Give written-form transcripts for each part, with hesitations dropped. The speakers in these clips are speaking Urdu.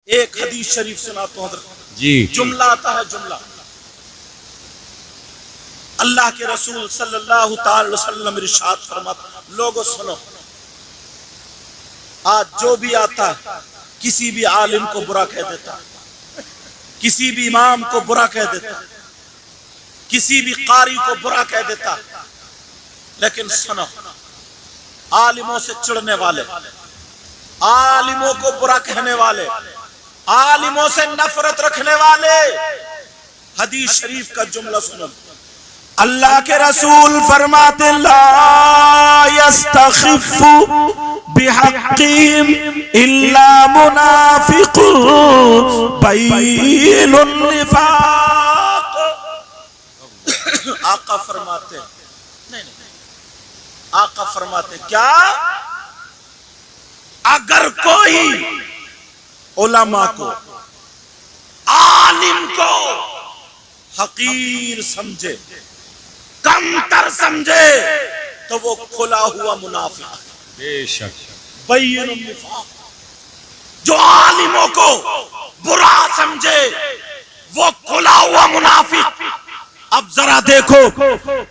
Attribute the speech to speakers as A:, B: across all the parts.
A: ایک حدیث شریف سناتا ہوں حضرت
B: جی
A: جملہ آتا ہے جملہ اللہ کے رسول صلی اللہ تعالی وسلم ارشاد فرماتے لوگوں سنو آج جو بھی آتا ہے کسی بھی عالم کو برا کہہ دیتا کسی بھی امام کو برا کہہ دیتا کسی بھی قاری کو برا کہہ دیتا لیکن سنو عالموں سے چڑھنے والے عالموں کو برا کہنے والے عالموں سے نفرت رکھنے والے حدیث شریف کا جملہ سنو اللہ کے رسول فرماتے لا یستخف بحقیم الا منافق بین النفاق آقا فرماتے آقا فرماتے کیا اگر کوئی علماء کو عالم کو حقیر سمجھے کم تر سمجھے تو وہ کھلا ہوا منافق
B: بے شک
A: بین النفاق جو عالموں کو برا سمجھے وہ کھلا ہوا منافق اب ذرا دیکھو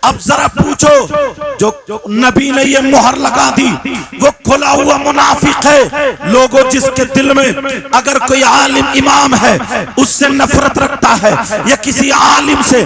A: اب ذرا پوچھو جو نبی نے یہ مہر لگا دی وہ کھلا ہوا منافق ہے لوگوں جس کے دل میں اگر کوئی عالم امام ہے اس سے نفرت رکھتا ہے یا کسی عالم سے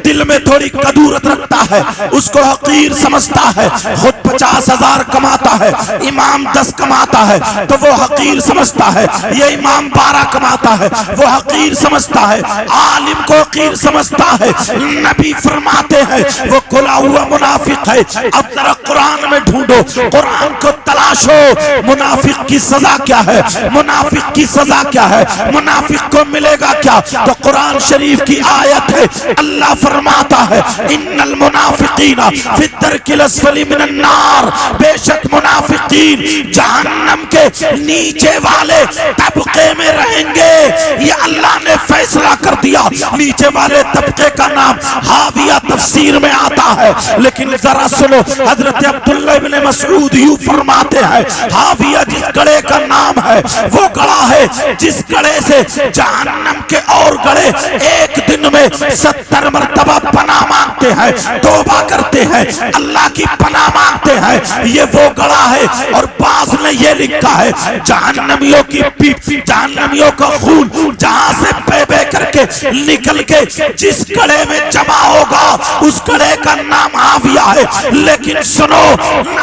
A: دل میں تھوڑی قدورت رکھتا ہے اس کو حقیر سمجھتا ہے خود 50,000 کماتا ہے امام 10 کماتا ہے تو وہ حقیر سمجھتا ہے یہ امام 12 کماتا ہے وہ حقیر سمجھتا ہے عالم کو حقیر سمجھتا ہے نبی فرماتے ہیں وہ کھلا ہوا منافق ہے اب ذرا قرآن میں ڈھونڈو قرآن کو تلاشو منافق کی سزا کیا ہے منافق کی سزا کیا ہے منافق کو ملے گا کیا تو قرآن شریف کی آیت ہے اللہ فرماتا ہے ان المنافقین فی الدرک الاسفل من النار بے شک منافقین جہنم کے نیچے والے طبقے میں رہیں گے یہ اللہ نے فیصلہ کر دیا نیچے والے طبقے کا نام حاویہ تفسیر میں آتا ہے لیکن ذرا سنو حضرت عبداللہ ابن مسعود یوں فرماتے ہیں حاویہ جس گڑے کا نام ہے وہ گڑا ہے جس گڑے سے جہنم کے اور گڑے ایک دن میں 70 مرتبہ پناہ مانگتے ہیں توبہ کرتے ہیں اللہ کی پناہ مانگتے ہیں یہ وہ گڑا ہے اور بعض نے یہ لکھا ہے جہنمیوں کی پیپ جہنمیوں کا خون جہاں سے بے بے کر کے نکل کے جس گڑے میں جمع ہوگا اس گڑے کا نام حاویہ ہے لیکن سنو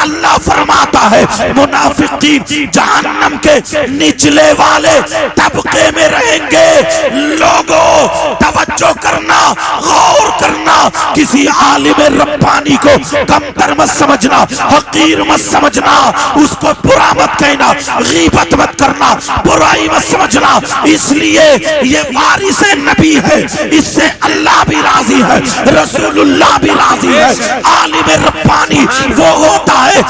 A: اللہ فرماتا ہے منافقین جہنم کے نچلے والے طبقے میں رہیں گے لوگوں توجہ کرنا غور کرنا کسی عالم ربانی کو کمتر مت سمجھنا حقیر مت سمجھنا اس کو برا مت کہنا غیبت مت کرنا برائی مت سمجھنا اس لیے یہ وارث نبی ہے اس سے اللہ بھی راضی ہے رسول اللہ بھی راضی ہے عالم ربانی وہ ہوتا ہے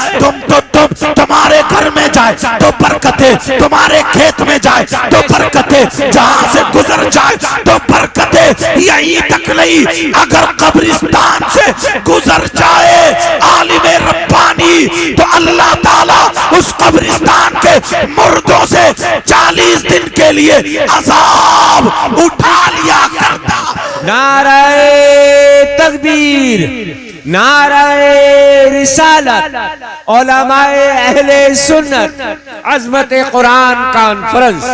A: تمہارے گھر میں جائے تو برکتیں تمہارے کھیت میں جائے تو برکتیں جہاں سے گزر جائے تو برکتیں یہی تک نہیں اگر قبرستان سے گزر جائے عالم ربانی تو اللہ تعالیٰ اس قبرستان کے مردوں سے 40 دن کے لیے عذاب اٹھا لیا کرتا
B: نعرہ تکبیر نعرہ رسالت علماء اہل سنت عظمت قرآن کانفرنس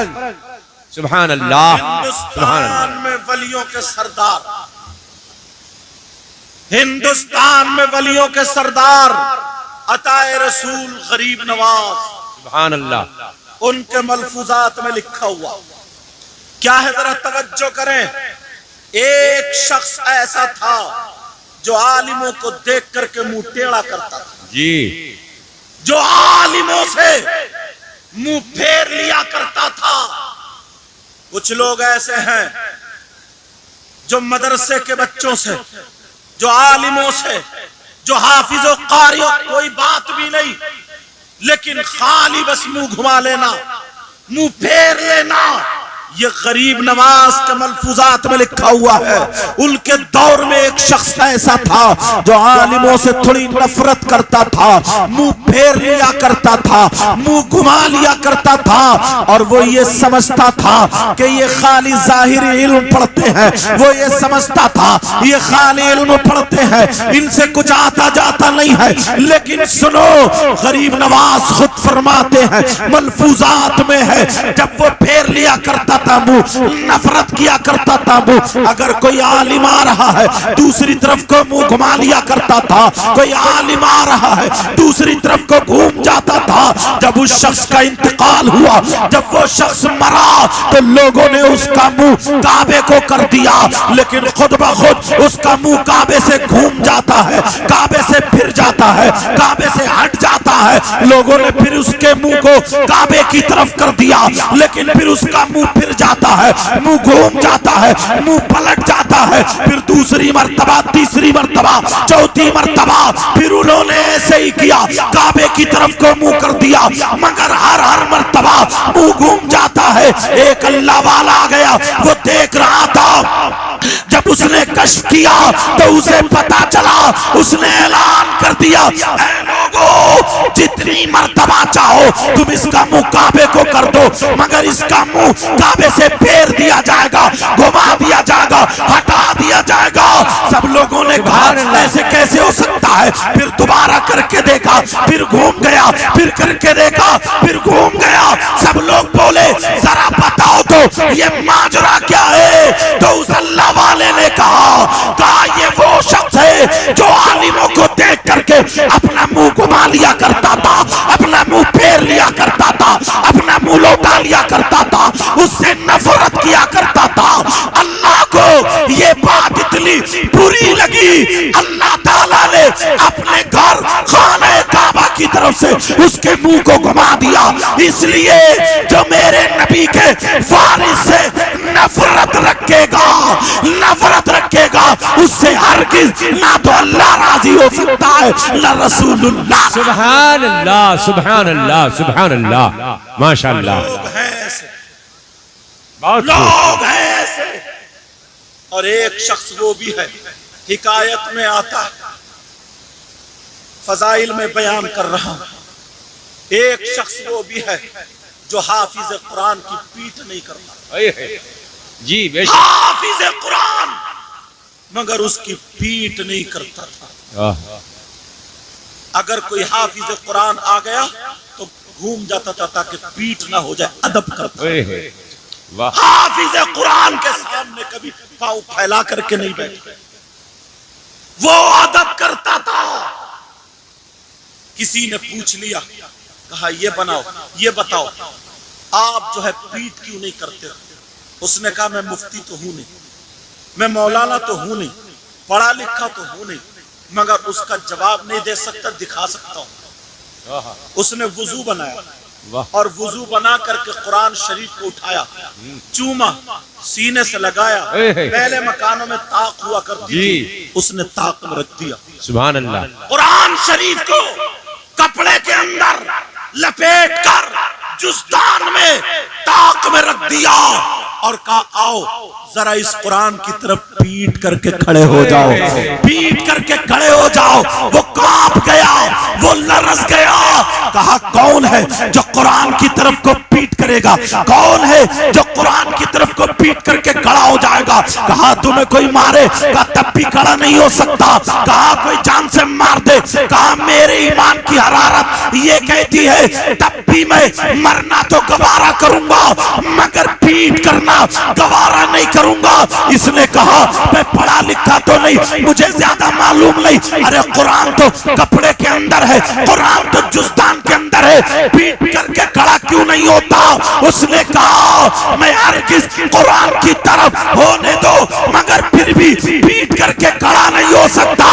B: سبحان اللہ
A: ہندوستان میں ولیوں کے سردار ہندوستان میں ولیوں کے سردار عطائے رسول غریب نواز
B: سبحان اللہ
A: ان کے ملفوظات میں لکھا ہوا کیا ہے ذرا توجہ کریں ایک شخص ایسا تھا جو عالموں کو دیکھ کر کے منہ ٹیڑھا کرتا تھا
B: جی
A: جو عالموں سے منہ پھیر لیا کرتا تھا کچھ لوگ ایسے ہیں جو مدرسے کے بچوں سے جو عالموں سے جو حافظ و قاری کوئی بات بھی نہیں لیکن خالی بس منہ گھما لینا منہ پھیر لینا یہ غریب نواز کے ملفوظات میں لکھا ہوا ہے، ان کے دور میں ایک شخص ایسا تھا جو عالموں سے تھوڑی نفرت کرتا تھا، منہ پھیر لیا کرتا تھا، منہ گھما لیا کرتا تھا، اور وہ یہ سمجھتا تھا کہ یہ خالی ظاہری علم پڑھتے ہیں، وہ یہ سمجھتا تھا یہ خالی علم پڑھتے ہیں، ان سے کچھ آتا جاتا نہیں ہے۔ لیکن سنو، غریب نواز خود فرماتے ہیں، ملفوظات میں ہے، جب وہ پھیر لیا کرتا تھا منہ، نفرت کیا کرتا تھا منہ، اگر کوئی عالم آ رہا ہے دوسری طرف کو منہ گھما لیا کرتا تھا، کوئی عالم آ رہا ہے دوسری طرف کو گھوم جاتا تھا۔ جب اس شخص کا انتقال ہوا، جب وہ شخص مرا، تو لوگوں نے اس کا منہ کعبے کو کر دیا، لیکن خود بخود اس کا منہ کعبے سے گھوم جاتا ہے، کعبے سے پھر جاتا ہے، کعبے سے ہٹ جاتا ہے۔ لوگوں نے پھر اس کے منہ کو کعبے کی طرف کر دیا، لیکن پھر اس کا منہ پھر جاتا ہے، منہ گھوم جاتا ہے، منہ پلٹ جاتا ہے، پھر دوسری مرتبہ، تیسری مرتبہ، چوتھی مرتبہ، پھر انہوں نے ایسے ہی کیا، کعبے کی طرف کو منہ کر دیا، مگر ہر مرتبہ منہ گھوم جاتا ہے۔ ایک اللہ والا آ گیا، وہ دیکھ رہا تھا، جب اس نے کشف کیا تو اسے پتا چلا، اس نے اعلان کر دیا، اے لوگو، جتنی مرتبہ چاہو تم اس کا منہ کعبے کو کر دو، مگر اس کا منہ کعبے سے پھیر دیا جائے گا، گھما دیا جائے گا، ہٹا دیا جائے گا۔ سب لوگوں نے کہا ایسے کیسے ہو سکتا ہے؟ پھر دوبارہ کر کے دیکھا، پھر گھوم گیا، پھر کر کے دیکھا، پھر گھوم گیا۔ سب لوگ بولے ذرا بتاؤ تو یہ ماجرا کیا ہے؟ تو اس اللہ والے نے کہا یہ وہ شخص ہے جو عالموں کو دیکھ کر کے اپنا منہ گھما لیا کرتا تھا، اپنا منہ پھیر لیا کرتا تھا، اپنا منہ لوٹا لیا کرتا تھا، اس سے نفرت کیا کرتا تھا۔ اللہ کو یہ بات اتنی بری لگی، اللہ تعالیٰ نے اپنے گھر خانہ کعبہ کی طرف سے اس کے منہ کو گھما دیا۔ اس لیے جو میرے نبی کے وارث سے نفرت رکھے گا، نفرت رکھے گا، اس سے ہرگز نہ تو اللہ راضی ہو سکتا ہے نہ رسول اللہ۔
B: سبحان اللہ، سبحان اللہ، سبحان اللہ، ماشاءاللہ۔
A: لوگ ہیں ایسے، لوگ ہیں ایسے، اور ایک شخص وہ بھی ہے، حکایت میں آتا ہے، فضائل میں بیان کر رہا ہوں، ایک شخص وہ بھی ہے جو حافظ قرآن کی پیٹ نہیں کرتا،
B: جی بے شک،
A: حافظ قرآن مگر اس کی پیٹ نہیں کرتا تھا۔ اگر کوئی حافظ قرآن آ گیا تو گھوم جاتا تھا تاکہ پیٹ نہ ہو جائے، ادب کرتا۔ حافظ قرآن کے سامنے کبھی پاؤں پھیلا کر کے نہیں بیٹھا، وہ ادب کرتا تھا۔ کسی نے پوچھ لیا، کہا یہ بناؤ، یہ بتاؤ آپ جو ہے پیٹ کیوں نہیں کرتے؟ اس نے کہا میں مفتی تو ہوں نہیں، میں مولانا تو ہوں نہیں، پڑھا لکھا تو ہوں نہیں، مگر اس کا جواب نہیں دے سکتا، دکھا سکتا ہوں۔ اس نے وضو بنایا اور وضو بنا کر کے قرآن شریف کو اٹھایا، چوما، سینے سے لگایا، پہلے مکانوں میں طاق ہوا کرتی تھی، اس نے طاق میں رکھ دیا۔
B: سبحان اللہ۔
A: قرآن شریف کو کپڑے کے اندر لپیٹ کر جزدان میں طاق میں رکھ دیا اور کہا آؤ ذرا اس قرآن کی طرف پیٹ کر کے کھڑے ہو جاؤ، پیٹ کر کے کھڑے ہو جاؤ۔ وہ کانپ گیا، وہ لرز گیا، کہا کون ہے جو قرآن کی طرف کو پیٹ کرے گا؟ کون ہے جو قرآن کی طرف کو پیٹ کر کے کھڑا ہو جائے گا؟ کہا تمہیں کوئی مارے، کہا تب بھی کھڑا نہیں ہو سکتا، کہا کوئی جان سے مار دے، کہا میرے ایمان کی حرارت یہ کہتی ہے تب بھی میں مرنا تو گوارا کروں گا مگر پیٹ کرنا گوارا نہیں کروں گا۔ اس نے کہا میں پڑھا لکھا تو نہیں، مجھے زیادہ معلوم نہیں، ارے قرآن تو کپڑے کے اندر ہے، قرآن تو جزدان کے اندر ہے، پیٹ کر کے کھڑا کیوں نہیں ہوتا؟ اس نے کہا میں ہرگز قرآن کی طرف ہونے دو مگر پھر بھی پیٹ کر کے کھڑا نہیں ہو سکتا۔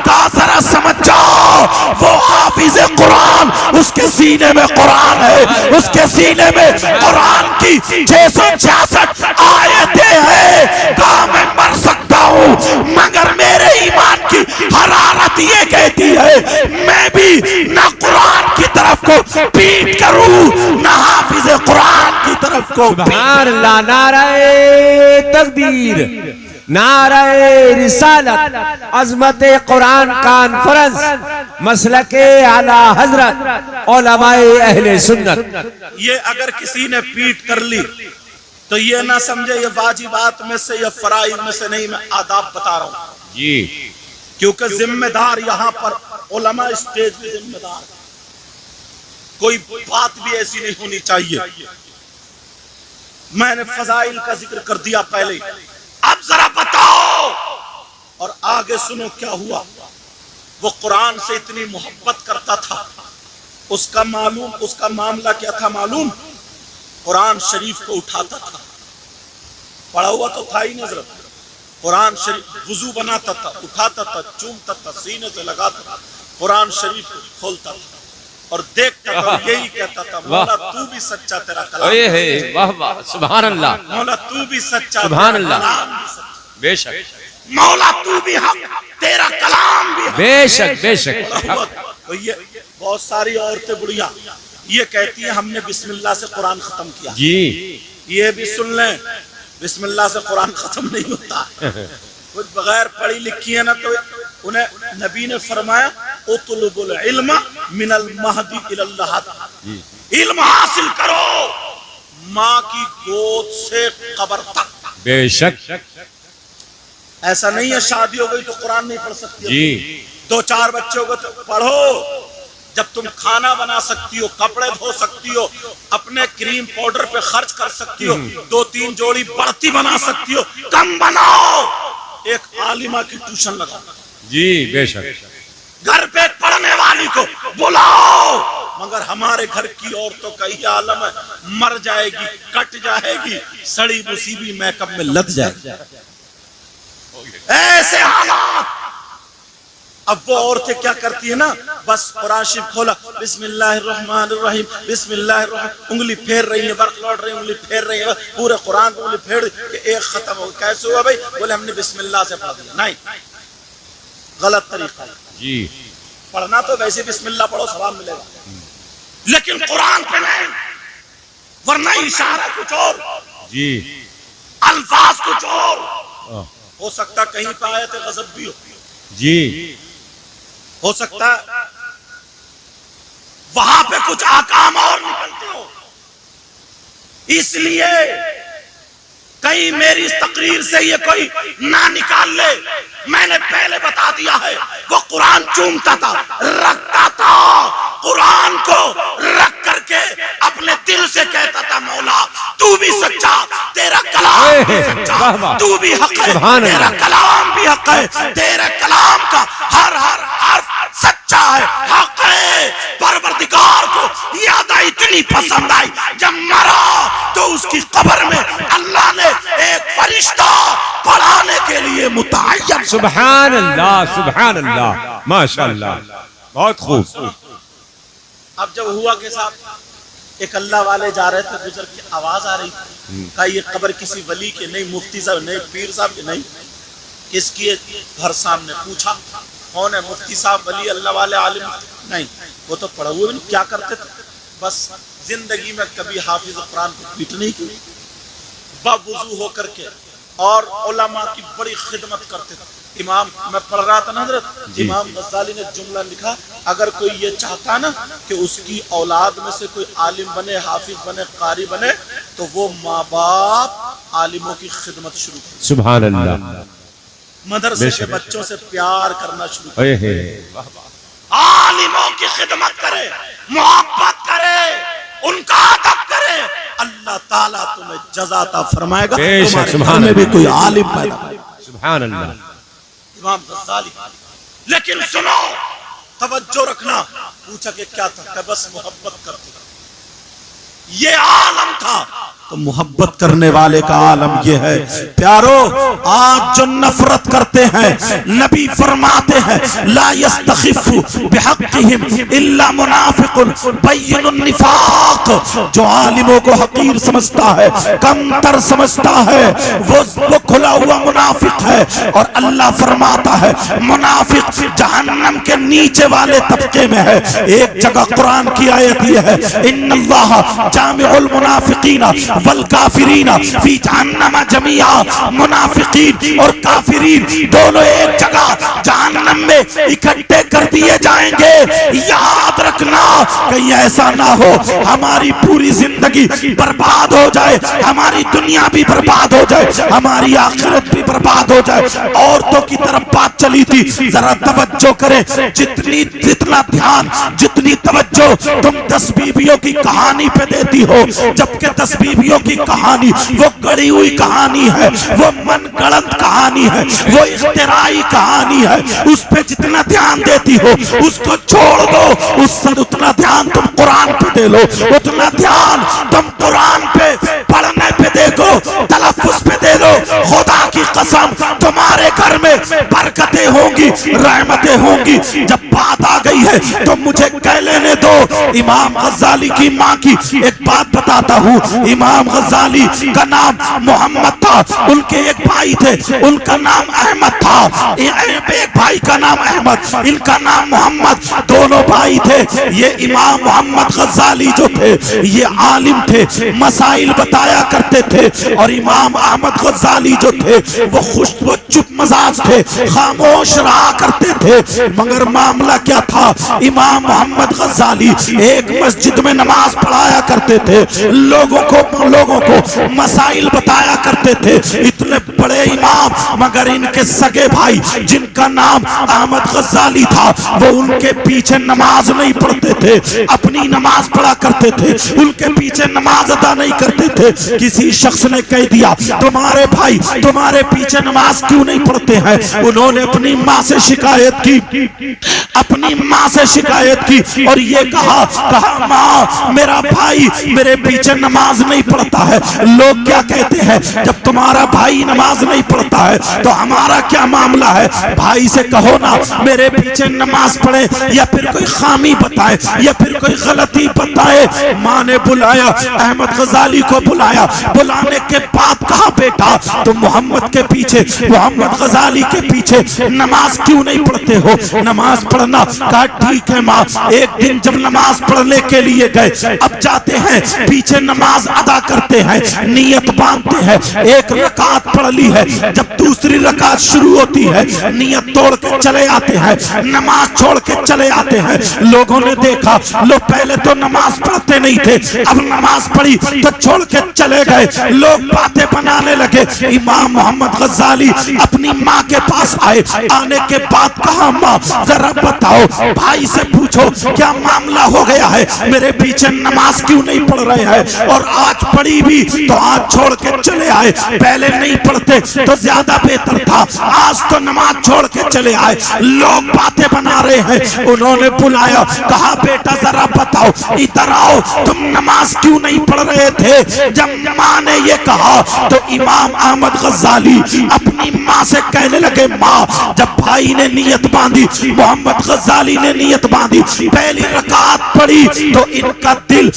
A: کہا ذرا سمجھ جاؤ، وہ حافظ قرآن، اس کے سینے میں قرآن ہے، اس کے سینے میں قرآن کی 666 آیتیں ہیں۔ کہا میں مر سکتا ہوں مگر میرے ایمان کی حرارت بات یہ کہتی ہے میں بھی نہ قرآن کی طرف کو پیٹ کروں نہ حافظ قرآن کی طرف کو.
B: سبحان اللہ. نعرہ تکبیر، نعرہ رسالت، عظمت قرآن کانفرنس، مسلک اعلی حضرت علماء اہل سنت.
A: یہ اگر کسی نے پیٹ کر لی تو یہ نہ سمجھے یہ واجبات میں سے یا فرائض میں سے نہیں، میں آداب بتا رہا ہوں
B: جی.
A: کیونکہ ذمہ دار یہاں پر علماء اسٹیج پہ ذمہ دار، کوئی بات بھی ایسی نہیں ہونی چاہیے. میں نے فضائل کا ذکر کر دیا پہلے، اب ذرا بتاؤ اور آگے سنو کیا ہوا. وہ قرآن سے اتنی محبت کرتا تھا، اس کا معاملہ کیا تھا معلوم؟ قرآن شریف کو اٹھاتا تھا، پڑھا ہوا تو تھا ہی نظر. قرآن شریف وضو بناتا تھا، اٹھاتا تھا، چومتا تھا، سینے سے لگاتا تھا، قرآن شریف کو کھولتا تھا اور دیکھتا تھا، یہی کہتا تھا مولا تو بھی سچا، تیرا کلام
B: واہ واہ سبحان اللہ.
A: مولا تو بھی سچا،
B: سبحان
A: تیرا
B: اللہ.
A: کلام بھی سچا.
B: بے شک
A: مولا تو بھی حق، تیرا کلام بھی حق.
B: بے شک بے شک.
A: تو یہ بہت ساری عورتیں بڑھیا یہ کہتی ہیں ہم نے بسم اللہ سے قرآن ختم کیا.
B: جی
A: یہ بھی سن لیں، بسم اللہ سے قرآن ختم نہیں ہوتا. کچھ بغیر پڑھی لکھی ہے نا تو انہیں نبی نے فرمایا اطلب العلم من المہدی الی اللحد، علم حاصل کرو ماں کی گود سے قبر تک.
B: بے شک.
A: ایسا نہیں ہے شادی ہو گئی تو قرآن نہیں پڑھ سکتی.
B: جی
A: 2-4 بچے ہو گئے تو پڑھو. جب تم کھانا بنا سکتی ہو، کپڑے دھو سکتی ہو، اپنے کریم پاؤڈر پہ خرچ کر سکتی ہو، 2-3 جوڑی بڑھتی بنا سکتی ہو، کم بناؤ. ایک عالمہ کی ٹیوشن لگاؤ.
B: جی بے شک.
A: گھر پہ پڑھنے والی کو بلاؤ. مگر ہمارے گھر کی عورتوں کا یہ عالم ہے، مر جائے گی، کٹ جائے گی، سڑی مصیبی میک اپ میں لگ جائے گی. ایسے حالات. اب وہ عورتیں کیا کرتی ہیں نا، بس قرآن شریف کھولا بسم اللہ الرحمن الرحیم بسم اللہ الرحمن، انگلی پھیر رہی ہیں، برق لوٹ رہی ہیں، انگلی پھیر رہی ہیں، پورے قرآن انگلی پھیر کہ ایک ختم ہو. کیسے ہوا بھائی؟ بولے ہم نے بسم اللہ سے پڑھ دیا. نہیں، غلط طریقہ.
B: جی
A: پڑھنا تو ویسے بسم اللہ پڑھو ثواب ملے گا، لیکن قرآن پہ نہیں، ورنہ اشارہ کچھ اور،
B: جی
A: الفاظ کچھ اور. ہو سکتا کہیں پہ آیت غضب بھی ہو،
B: جی
A: ہو سکتا وہاں پہ کچھ احکام اور نکلتے ہو. اس لیے کہیں میری اس تقریر سے یہ کوئی نہ نکال لے، میں نے پہلے بتا دیا ہے وہ قرآن چومتا تھا، رکھتا تھا، قرآن کو رکھ کر کے اپنے دل سے کہتا تھا مولا تو بھی سچا، تیرا کلام بھی سچا، تو بھی حق ہے، تیرا کلام بھی حق ہے، تیرے کلام کا ہر حرف سچا ہے، حق ہے. پروردگار کو یہ ادا اتنی پسند آئی، جب مرا تو اس کی قبر میں اللہ نے ایک فرشتہ پڑھانے کے لیے متعین.
B: سبحان اللہ سبحان اللہ ماشاء اللہ. بہت خوب.
A: اب جب ہوا کے ساتھ ایک اللہ والے جا رہے تھے، گزر کی آواز آ رہی تھی، کہا یہ قبر کسی ولی کے نہیں، مفتی صاحب نہیں، پیر صاحب کے نہیں، کس کی ہے؟ گھر سامنے پوچھا کون ہے؟ مفتی صاحب، ولی اللہ والے، عالم نہیں. وہ تو پڑھے ہوئے نہیں. کیا کرتے تھے؟ بس زندگی میں کبھی حافظ قرآن کو پیٹ نہیں کی، باوضو ہو کر کے، اور علماء کی بڑی خدمت کرتے تھے. امام، میں پڑھ رہا تھا نا حضرت، امام غزالی نے جملہ لکھا، اگر کوئی یہ چاہتا نا کہ اس کی اولاد میں سے کوئی عالم بنے، حافظ بنے، قاری بنے، تو وہ ماں باپ عالموں کی خدمت شروع کرے.
B: سبحان اللہ.
A: مدرسے کے بچوں سے پیار کرنا شروع
B: اے
A: کرے،
B: ہے.
A: عالموں کی خدمت کرے، محبت کرے، ان کا ادب کرے. اللہ تعالیٰ تمہیں جزا عطا فرمائے گا،
B: بے شک.
A: تمہارے گھر
B: سبحان
A: میں بھی
B: اللہ.
A: کوئی عالم پیدا کرے.
B: سبحان اللہ.
A: امام غزالی. لیکن سنو، توجہ رکھنا. پوچھا کہ کیا تھا؟ کہ بس محبت کرتے. یہ عالم تھا تو محبت کرنے والے کا عالم یہ ہے۔ پیارو آج جو نفرت کرتے ہیں، نبی فرماتے ہیں لا يستخف بحقهم الا منافق بین النفاق، جو عالموں کو حقیر سمجھتا ہے، کم تر سمجھتا ہے، وہ کھلا ہوا منافق ہے۔ اور اللہ فرماتا ہے منافق جہنم کے نیچے والے طبقے میں ہے۔ ایک جگہ قرآن کی آیت یہ ہے ان اللہ جامع المنافقین والکافرین فی جہنم جميعا، منافقین اور کافرین دونوں ایک جگہ جہنم میں اکٹھے کر دیے جائیں گے۔ یاد رکھنا کہیں ایسا نہ ہو ہماری پوری زندگی برباد ہو جائے، ہماری دنیا بھی برباد ہو جائے، ہماری آخرت بھی برباد ہو جائے۔ عورتوں کی طرف بات چلی تھی، ذرا توجہ کریں، جتنا دھیان جتنی توجہ تم 10 بیویوں کی کہانی پہ دیتی ہو، جبکہ 10 بیویوں کی کہانی وہ گڑی ہوئی کہانی ہے، وہ من گڑت کہانی ہے، وہ اختراعی کہانی ہے، اس پہ جتنا دھیان دیتی ہو اس کو چھوڑ دو، اس سے اتنا دھیان تم قرآن پہ دے لو، اتنا دھیان تم قرآن پہ پڑھنے پہ دے دو، تلفظ پہ دے دو۔ خدا کی قسم تمہارے گھر میں برکتیں ہوں گی، رحمتیں ہوں گی۔ جب بات آ گئی ہے تو مجھے کہہ لینے دو، امام غزالی کی ماں کی ایک بات بتاتا ہوں۔ امام غزالی کا نام محمد تھا، ان کے ایک بھائی تھے، ان کا نام احمد تھا، ایک بھائی کا نام احمد، ان کا نام محمد، دونوں بھائی تھے۔ یہ امام محمد غزالی جو تھے یہ عالم تھے، مسائل بتایا کرتے تھے، اور امام احمد غزالی جو تھے وہ وہ چپ مزاج تھے، خاموش رہا کرتے تھے۔ مگر معاملہ کیا تھا، امام محمد غزالی ایک مسجد میں نماز پڑھایا کرتے تھے، لوگوں کو مسائل بتایا کرتے تھے، اتنے بڑے امام، مگر ان کے سگے بھائی جن کا نام احمد غزالی تھا وہ ان کے پیچھے نماز نہیں پڑھتے تھے، اپنی نماز پڑھا کرتے تھے، ان کے پیچھے نماز ادا نہیں کرتے تھے۔ کسی شخص نے کہہ دیا تمہارے بھائی تمہارے پیچھے نماز کیوں نہیں پڑھتے ہیں؟ انہوں نے اپنی ماں سے شکایت کی، اپنی ماں سے شکایت کی اور یہ کہا ماں میرا بھائی میرے پیچھے نماز نہیں پڑھتا ہے۔ لوگ کیا کہتے ہیں، جب تمہارا بھائی نماز نہیں پڑھتا ہے تو ہمارا کیا معاملہ ہے؟ بھائی سے کہو نا میرے پیچھے نماز پڑھے، یا پھر کوئی خامی بتائے یا پھر کوئی غلطی بتائے۔ ماں نے بلایا، احمد غزالی کو بلایا، بلانے کے بعد کہا بیٹا تم محمد کے پیچھے، محمد غزالی کے پیچھے نماز کیوں نہیں پڑھتے ہو؟ نماز پڑھنا۔ کہا ٹھیک ہے ماں۔ ایک دن جب نماز پڑھنے کے لیے گئے، اب جاتے ہیں پیچھے نماز ادا کرتے ہیں، نیت باندھتے ہیں، ایک رکعت پڑھ لی ہے، جب دوسری رکعت شروع ہوتی ہے نیت توڑ کے چلے آتے ہیں، نماز چھوڑ کے چلے آتے ہیں۔ لوگوں نے دیکھا لوگ پہلے تو نماز پڑھتے نہیں تھے، اب نماز پڑھی تو چھوڑ کے چلے گئے، لوگ باتیں بنانے لگے۔ امام محمد غزالی اپنی ماں کے پاس آئے، آنے کے بعد کہا ماں ذرا بتاؤ، بھائی سے پوچھو کیا معاملہ ہو گیا ہے، میرے پیچھے نماز کیوں نہیں پڑھ رہے ہیں؟ اور آج پڑھی بھی تو آج چھوڑ کے چلے آئے، پہلے نہیں پڑھتے تو زیادہ بہتر تھا، آج تو نماز چھوڑ کے چلے آئے، لوگ باتیں بنا رہے ہیں۔ انہوں نے بلایا، کہا بیٹا ذرا بتاؤ، ادھر آؤ، تم نماز کیوں نہیں پڑھ رہے تھے؟ جب ماں نے یہ کہا تو امام احمد غزالی اپنی ماں سے کہنے لگے ماں جب بھائی نے نیت باندھی، محمد غزالی نے نیت باندھی، پہلی رکعت پڑھی تو ان کا دل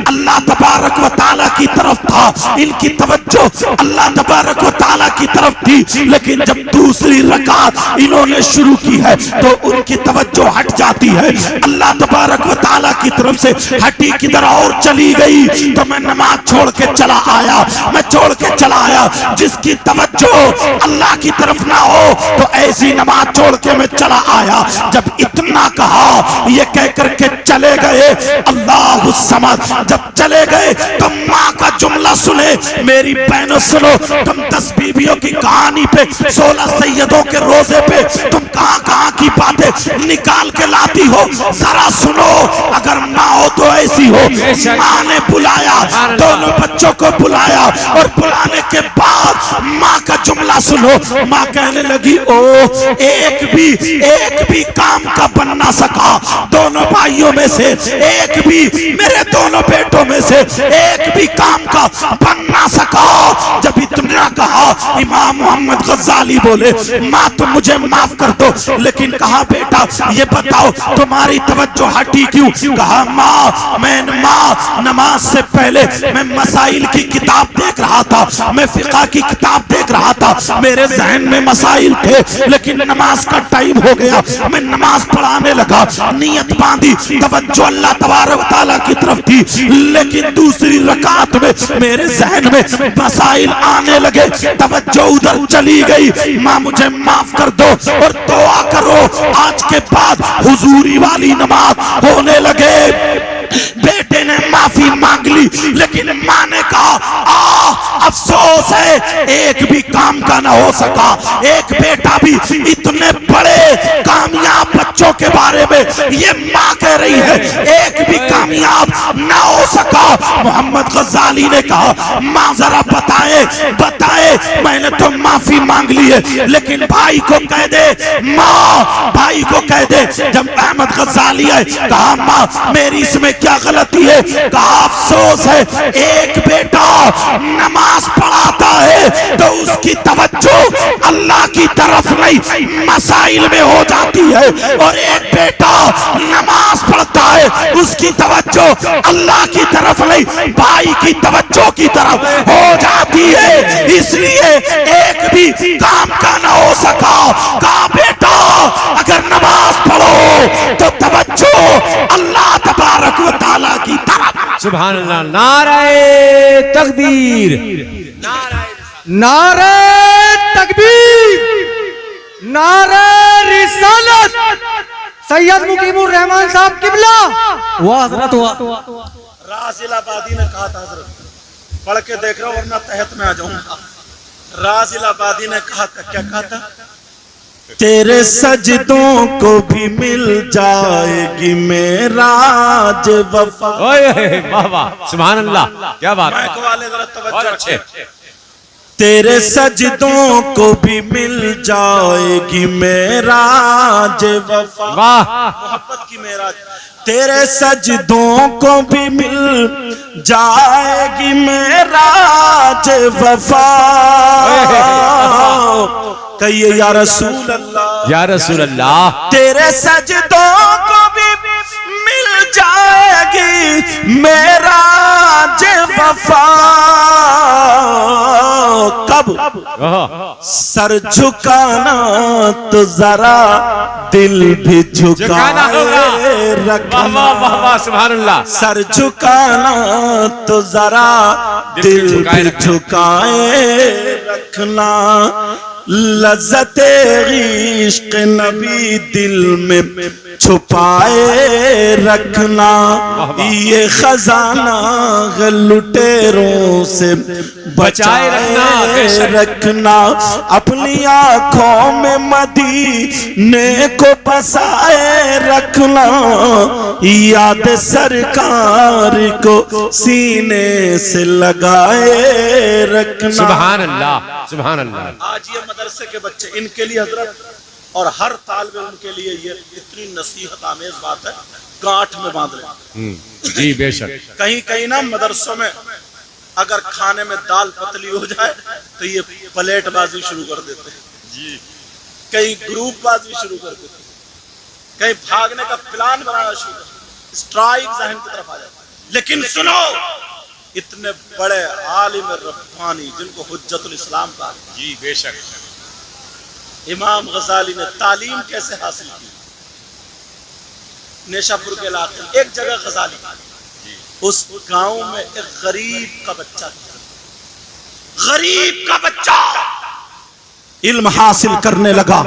A: اللہ تبارک و تعالیٰ کی طرف تھا، ان کی توجہ اللہ تبارک و تعالیٰ کی طرف تھی، لیکن جب دوسری رکعت انہوں نے شروع کی ہے تو ان کی توجہ ہٹ جاتی ہے، اللہ تبارک و تعالیٰ کی طرف سے ہٹی کدھر اور چلی گئی۔ تو میں نماز چھوڑ کے چلا آیا، میں چھوڑ کے چلا آیا، جس کی توجہ اللہ کی طرف نہ ہو تو ایسی نماز چھوڑ کے میں چلا آیا۔ جب اتنا کہا یہ کہہ کر کے چلے گئے، اللہ الصمد، جب چلے گئے تو ماں کا جملہ سنے، میری بہنوں سنو، تم 10 بیویوں کی کہانی پہ 16 سیدوں کے روزے پہ تم کہاں کی باتیں نکال کے لاتی ہو، ذرا سنو، اگر ماں ہو تو ایسی ہو۔ ماں نے بلایا، دونوں بچوں کو بلایا، اور بلانے کے بعد ماں کا جملہ سنو، ماں کہنے لگی او ایک بھی کام کا بن نہ سکا، دونوں بھائیوں میں سے ایک بھی، میرے دونوں بیٹوں میں سے ایک بھی کام کا بن نہ سکا۔ جب اتنا کہا امام محمد غزالی بولے ماں تم مجھے معاف کر دو، لیکن کہا بیٹا یہ بتاؤ تمہاری توجہ ہٹی کیوں؟ کہا ماں نماز سے پہلے میں مسائل کی کتاب دیکھ رہا تھا، میں فقہ کی کتاب دیکھ رہا تھا، میرے ذہن میں مسائل تھے، لیکن نماز کا ٹائم ہو گیا، میں نماز پڑھانے لگا، نیت باندھی، توجہ اللہ تبارک و تعالیٰ کی طرف تھی، لیکن دوسری رکعت میں میرے ذہن میں مسائل آنے لگے، توجہ ادھر چلی گئی۔ ماں مجھے معاف کر دو اور دعا کرو آج کے بعد حضوری والی نماز ہونے لگے۔ بیٹے نے معافی مانگ لی، لیکن ماں نے کہا افسوس ہے ایک بھی کام کا نہ ہو سکا۔ ایک بیٹا بھی، اتنے بڑے کامیاب بچوں کے بارے میں یہ ماں کہہ رہی ہے ایک بھی کامیاب نہ ہو سکا۔ محمد غزالی نے کہا ماں ذرا بتائے میں نے تو معافی مانگ لی ہے، لیکن بھائی کو کہہ دے، ماں بھائی کو کہہ دے۔ جب احمد غزالی آئے کہا ماں میری اس میں کیا غلطی ہے؟ کہا افسوس ہے ایک بیٹا نماز پڑھاتا ہے تو اس کی توجہ اللہ کی طرف نہیں مسائل میں ہو جاتی ہے، اور ایک بیٹا نماز پڑھتا ہے اس کی توجہ اللہ کی طرف نہیں بھائی کی توجہ کی طرف ہو جاتی ہے، اس لیے ایک بھی کام کا نہ ہو سکا۔ کہا بیٹا اگر نماز پڑھو تو توجہ اللہ تبارک و تعالیٰ کی طرف۔
B: سبحان اللہ، نعرہ تکبیر،
C: نعرہ تکبیر، نعرہ رسالت، سید مقیم الرحمان صاحب قبلہ وہ حضرت ہوا۔
A: راز الآبادی نے کہا تھا، حضرت پڑھ کے دیکھ رہا ہوں ورنہ تحت میں آ جاؤں گا۔ راز الآبادی نے کہا تھا، کیا کہا تھا؟ تیرے سجدوں کو بھی مل جائے گی معراج وفا۔
B: واہ واہ، سبحان اللہ، کیا بات ہے،
A: مائک والے ذرا توجہ
B: بہت اچھے۔
A: تیرے سجدوں کو بھی مل جائے گی معراج وفا، محبت کی معراج۔ تیرے سجدوں کو بھی مل جائے گی معراج وفا، کہیے یا رسول اللہ،
B: یا رسول اللہ۔
A: تیرے سجدوں کو بھی مل جائے گی معراج وفا، کب؟ سر جھکانا تو ذرا دل بھی جھکائے رکھنا،
B: سبحان اللہ،
A: سر جھکانا تو ذرا دل بھی جھکائے رکھنا، لذت عشق نبی دل میں چھپائے رکھنا، یہ خزانہ لٹیروں سے بچائے رکھنا، اپنی آنکھوں میں مدینے کو بسائے رکھنا، یاد سرکار کو سینے سے لگائے رکھنا۔
B: سبحان اللہ، سبحان اللہ۔
A: آج یہ مدرسے کے بچے، ان کے لیے حضرت اور ہر طالب علم کے لیے یہ اتنی نصیحت آمیز بات ہے، گانٹھ میں باندھ لیں۔
B: جی بے شک،
A: کہیں نا مدرسوں میں اگر کھانے میں دال پتلی ہو جائے تو یہ پلیٹ بازی شروع کر دیتے ہیں، کہیں گروپ بازی شروع کر دیتے ہیں، کہیں بھاگنے کا پلان بنانا شروع کر دیتے ہیں، اسٹرائک ذہن کی طرف آ جاتا ہے۔ لیکن سنو، اتنے بڑے عالم ربانی جن کو حجت الاسلام کہا،
B: جی بے شک،
A: امام غزالی نے تعلیم کیسے حاصل کی؟ نیشاپور کے علاقے میں ایک جگہ غزالی، اس گاؤں میں ایک غریب کا بچہ تھا، غریب کا بچہ علم حاصل کرنے لگا،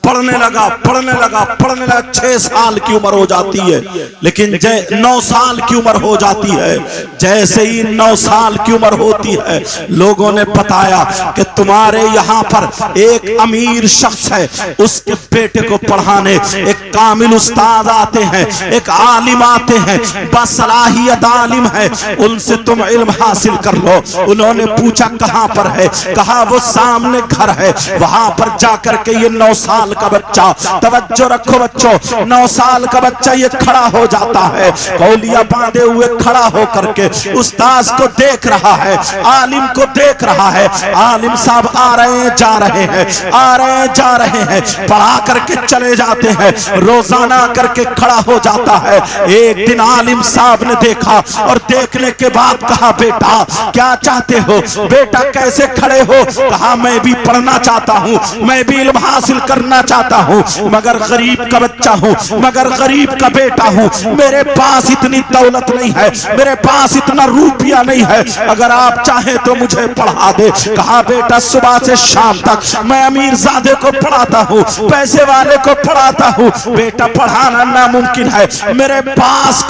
A: پڑھنے لگا 6 سال کی عمر ہو جاتی ہے، لیکن 9 سال کی عمر ہو جاتی ہے۔ جیسے ہی 9 سال کی عمر ہوتی ہے، لوگوں نے بتایا کہ تمہارے یہاں پر ایک امیر شخص ہے، اس کے بیٹے کو پڑھانے ایک کامل استاد آتے ہیں، ایک عالم آتے ہیں، باصلاحیت عالم ہے، ان سے تم علم حاصل کر لو۔ انہوں نے پوچھا کہاں پر ہے؟ کہا وہ سامنے گھر ہے، وہاں پر جا کر کے یہ 9 سال کا بچہ، توجہ رکھو بچوں، 9 سال کا بچہ یہ کھڑا ہو جاتا ہے، کولیاں باندھے ہوئے کھڑا ہو کر کے استاذ کو دیکھ رہا ہے، عالم کو دیکھ رہا ہے۔ عالم صاحب آ رہے ہیں جا رہے ہیں، آ رہے ہیں جا رہے ہیں، پڑھا کر کے چلے جاتے ہیں، روزانہ آ کر کے کھڑا ہو جاتا ہے۔ ایک دن عالم صاحب نے دیکھا اور دیکھنے کے بعد کہا بیٹا کیا چاہتے ہو؟ بیٹا کیسے کھڑے ہو؟ کہا میں بھی پڑھنا چاہتا ہوں، میں بھی علم حاصل کرنا چاہتا ہوں، مگر غریب کا بچہ ہوں، مگر غریب کا بیٹا ہوں، میرے پاس اتنی دولت نہیں ہے، میرے پاس اتنا روپیہ نہیں ہے، اگر آپ چاہیں تو مجھے پڑھا دے۔ کہا بیٹا صبح سے شام تک میں امیر زادے کو پڑھاتا ہوں، پیسے والے کو پڑھاتا ہوں، بیٹا پڑھانا ناممکن ہے، میرے پاس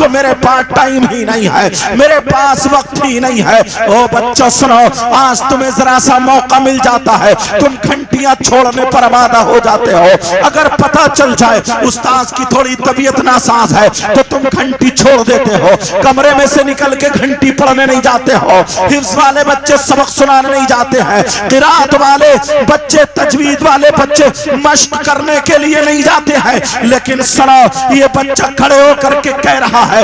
A: ٹائم ہی نہیں ہے، میرے پاس وقت ہی نہیں ہے۔ او بچوں سنو، آج تمہیں ذرا سا موقع مل جاتا ہے، تم گھنٹیاں چھوڑنے پر آمادہ ہو جاتے ہو، اگر پتہ چل جائے استاذ کی تھوڑی طبیعت ناساز ہے تو تم گھنٹی چھوڑ دیتے ہو، کمرے میں سے نکل کے گھنٹی پڑھنے نہیں جاتے ہو، حفظ والے بچے سبق سنانے نہیں جاتے ہیں، قرات والے بچے، تجوید والے بچے مشق کرنے کے لیے نہیں جاتے ہیں۔ لیکن سنو، یہ بچہ کھڑے ہو کر کے کہہ رہا ہے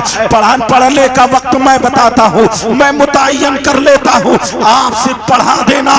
A: پڑھنے کا وقت میں بتاتا ہوں، میں متعین کر لیتا ہوں، آپ سے پڑھا دینا۔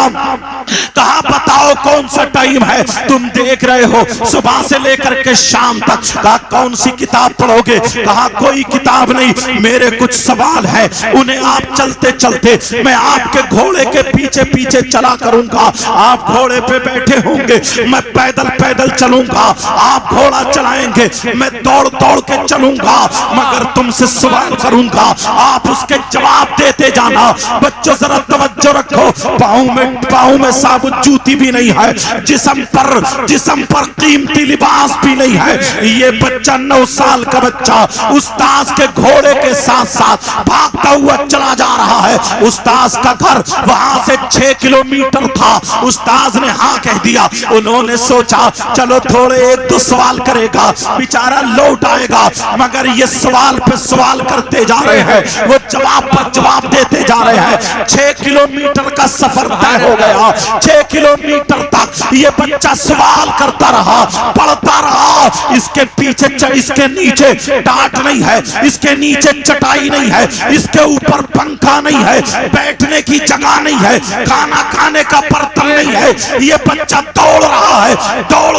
A: کہا بتاؤ کون سا ٹائم ہے؟ تم دیکھ رہے ہو صبح سے لے کر کے شام تک۔ کہا کون سی کتاب پڑھو گے؟ کہا کوئی کتاب نہیں، میرے کچھ سوال ہیں، انہیں آپ چلتے چلتے میں آپ کے گھوڑے کے پیچھے پیچھے چلا کروں گا، آپ گھوڑے پہ بیٹھے ہوں گے، میں پیدل پیدل چلوں گا، آپ گھوڑا چلائیں گے، میں دوڑ دوڑ کے چلوں گا، مگر تم سے سوال کروں گا، آپ اس کے جواب دیتے جانا۔ بچوں ذرا توجہ رکھو، پاؤں میں ثابت جوتی بھی نہیں ہے، جسم پر قیمتی لباس بھی نہیں ہے۔ یہ بچہ 9 سال کا بچہ استاذ کے گھوڑے کے ساتھ ساتھ بھاگتا ہوا چلا جا رہا ہے۔ استاذ کا گھر وہاں سے 6 کلومیٹر تھا، استاذ نے ہاں کہہ دیا۔ انہوں نے سوچا چلو تھوڑے 1-2 سوال کرے گا، بیچارہ لوٹ آئے گا، مگر یہ سوال پہ سوال کرتے جا رہے ہیں، وہ جواب پر جواب دیتے جا رہے ہیں۔ 6 کلومیٹر کا سفر طے ہو گیا، 6 کلومیٹر تک یہ بچہ سوال کرتا رہا، پڑھتا رہا۔ اس کے پیچھے اس کے نیچے ٹاٹ نہیں ہے، اس کے نیچے چٹائی نہیں ہے، اس کے اوپر پنکھا نہیں ہے، بیٹھنے کی جگہ نہیں ہے، کھانا کھانے کا برتن نہیں ہے۔ یہ بچہ دوڑ رہا ہے، دوڑ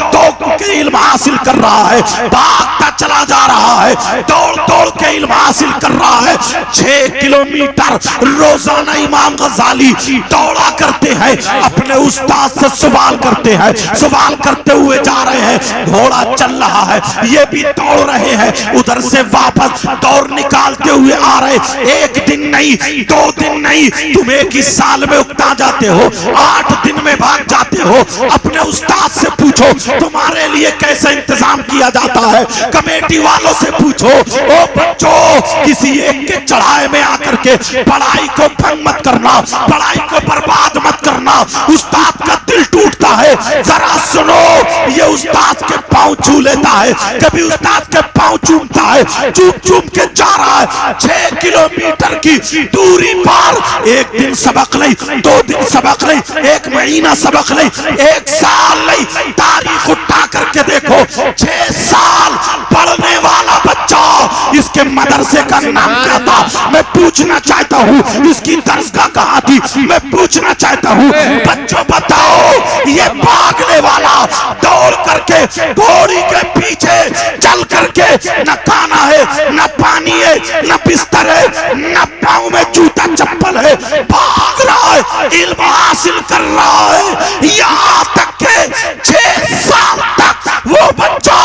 A: کے علم حاصل کر رہا ہے، بھاگتا چلا جا رہا ہے، دوڑ کے علم حاصل کر رہا ہے۔ 6 کلومیٹر روزانہ امام غزالی دوڑا کرتے ہیں، اپنے استاد سے سوال کرتے ہیں، سوال کرتے ہوئے جا رہے ہیں، گھوڑا چل رہا ہے، یہ بھی دوڑ رہے ہیں، ادھر سے واپس دوڑ نکالتے ہوئے آ رہے۔ 1 دن نہیں، 2 دن نہیں، تم 1 ہی سال میں اکتا جاتے ہو، 8 دن میں بھاگ جاتے ہو۔ اپنے استاد سے پوچھو تمہارے لیے کیسے انتظام کیا جاتا ہے، کمیٹی والوں سے پوچھو۔ او بچوں، کسی ایک کے چڑھائے میں آ کر کے پڑھائی کو بھنگ مت کرنا، پڑھائی کو برباد مت کرنا، استاد کا دل ٹوٹتا ہے۔ ذرا سنو، یہ استاد کے پاؤں چھو لیتا ہے، کبھی استاد کے پاؤں چومتا ہے، چوم کے جا رہا ہے 6 کلومیٹر کی دوری پر۔ 1 دن سبق نہیں، 2 دن سبق نہیں، 1 مہینہ سبق نہیں، 1 سال نہیں، تاریخ اٹھا کر کے دیکھو 6 سال پڑھنے والا بچہ۔ اس کے مدرسے کا نام کیا تھا میں پوچھنا چاہتا ہوں، اس کی درسگاہ کہاں تھی میں پوچھنا چاہتا ہوں۔ بچوں بتاؤ، یہ بھاگنے والا دوڑ کر کے گھوڑی کے پیچھے چل کر کے نہ کھانا ہے، نہ پانی ہے، نہ بستر ہے، نہ پاؤں میں جوتا چپل ہے، بھاگ رہا ہے، علم حاصل کر رہا ہے، یہاں تک کہ 6 سال تک وہ بچہ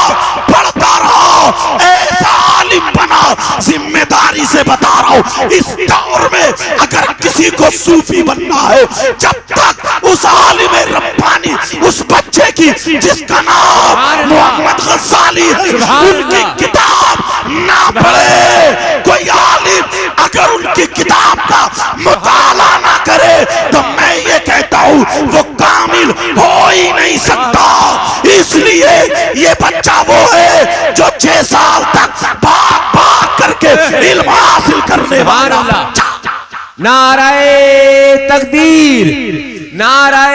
A: پڑھتا رہا، ایسا عالم بنا۔ ذمہ داری سے بتا رہا ہوں، اس دور میں اگر کسی کو صوفی بننا ہے، جب تک اس عالم ربانی اس بچے کی جس کا نام محمد غزالی ہے ان کی کتاب نہ پڑھے، کوئی عالم اگر ان کی کتاب کا مطالعہ نہ کرے تو میں یہ کہتا ہوں وہ کامل ہو ہی نہیں سکتا۔ اس لیے یہ بچہ وہ ہے جو 6 سال تک بھاگ بھاگ کر کے علم حاصل کرنے والا۔
B: نعرہ تکبیر، نعرہ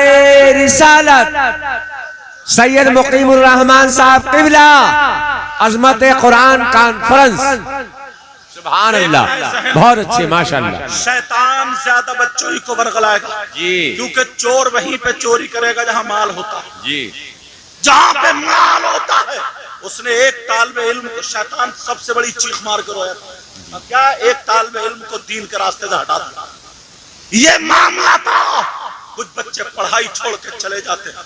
B: رسالت، سید مقیم الرحمن صاحب قبلہ، عظمت قرآن کانفرنس۔ سبحان اللہ، بہت اچھے، ماشاءاللہ۔
A: شیطان زیادہ بچوں ہی کو ورغلائے گا
B: جی،
A: کیونکہ چور وہیں پہ چوری کرے گا جہاں مال ہوتا ہے،
B: جی،
A: جہاں پہ مال ہوتا ہے۔ اس نے ایک طالب علم کو شیطان سب سے بڑی چیخ مار کے رویا تھا، کیا ایک طالب علم کو دین کے راستے سے ہٹا دیا۔ یہ معاملہ تھا۔ کچھ بچے پڑھائی چھوڑ کے چلے جاتے ہیں،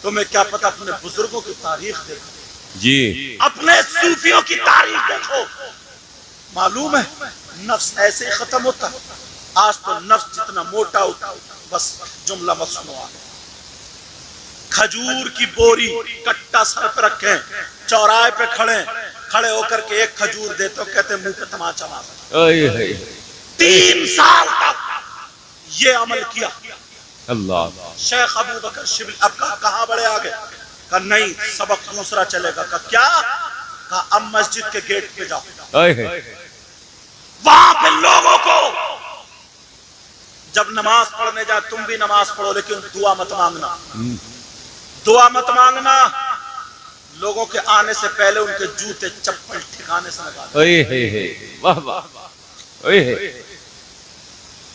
A: تمہیں کیا پتا، اپنے بزرگوں کی تاریخ دیکھو،
B: جی،
A: اپنے صوفیوں کی تاریخ دیکھو، معلوم ہے نفس ایسے ہی ختم ہوتا ہے۔ آج تو نفس جتنا موٹا ہوتا بس جملہ مصنوعہ، کھجور کی بوری کٹا سر پہ رکھیں، چوراہے پہ کھڑے ہو کر کے ایک کھجور دیتے ہو، کہتے ہیں منہ پہ تماچا مارا۔ 3 سال تک یہ عمل کیا۔
B: اللہ،
A: شیخ ابو بکر شبلی اب کہاں بڑے آگے، کہا نہیں سبق دوسرا چلے گا۔ کہا کیا؟ کہا اب مسجد کے گیٹ پہ جاؤ، وہاں پہ لوگوں کو جب نماز پڑھنے جائے تم بھی نماز پڑھو لیکن دعا مت مانگنا، دعا مت مانگنا، لوگوں کے آنے سے پہلے ان کے جوتے چپل ٹھکانے سے لگا دو۔
B: واہ واہ،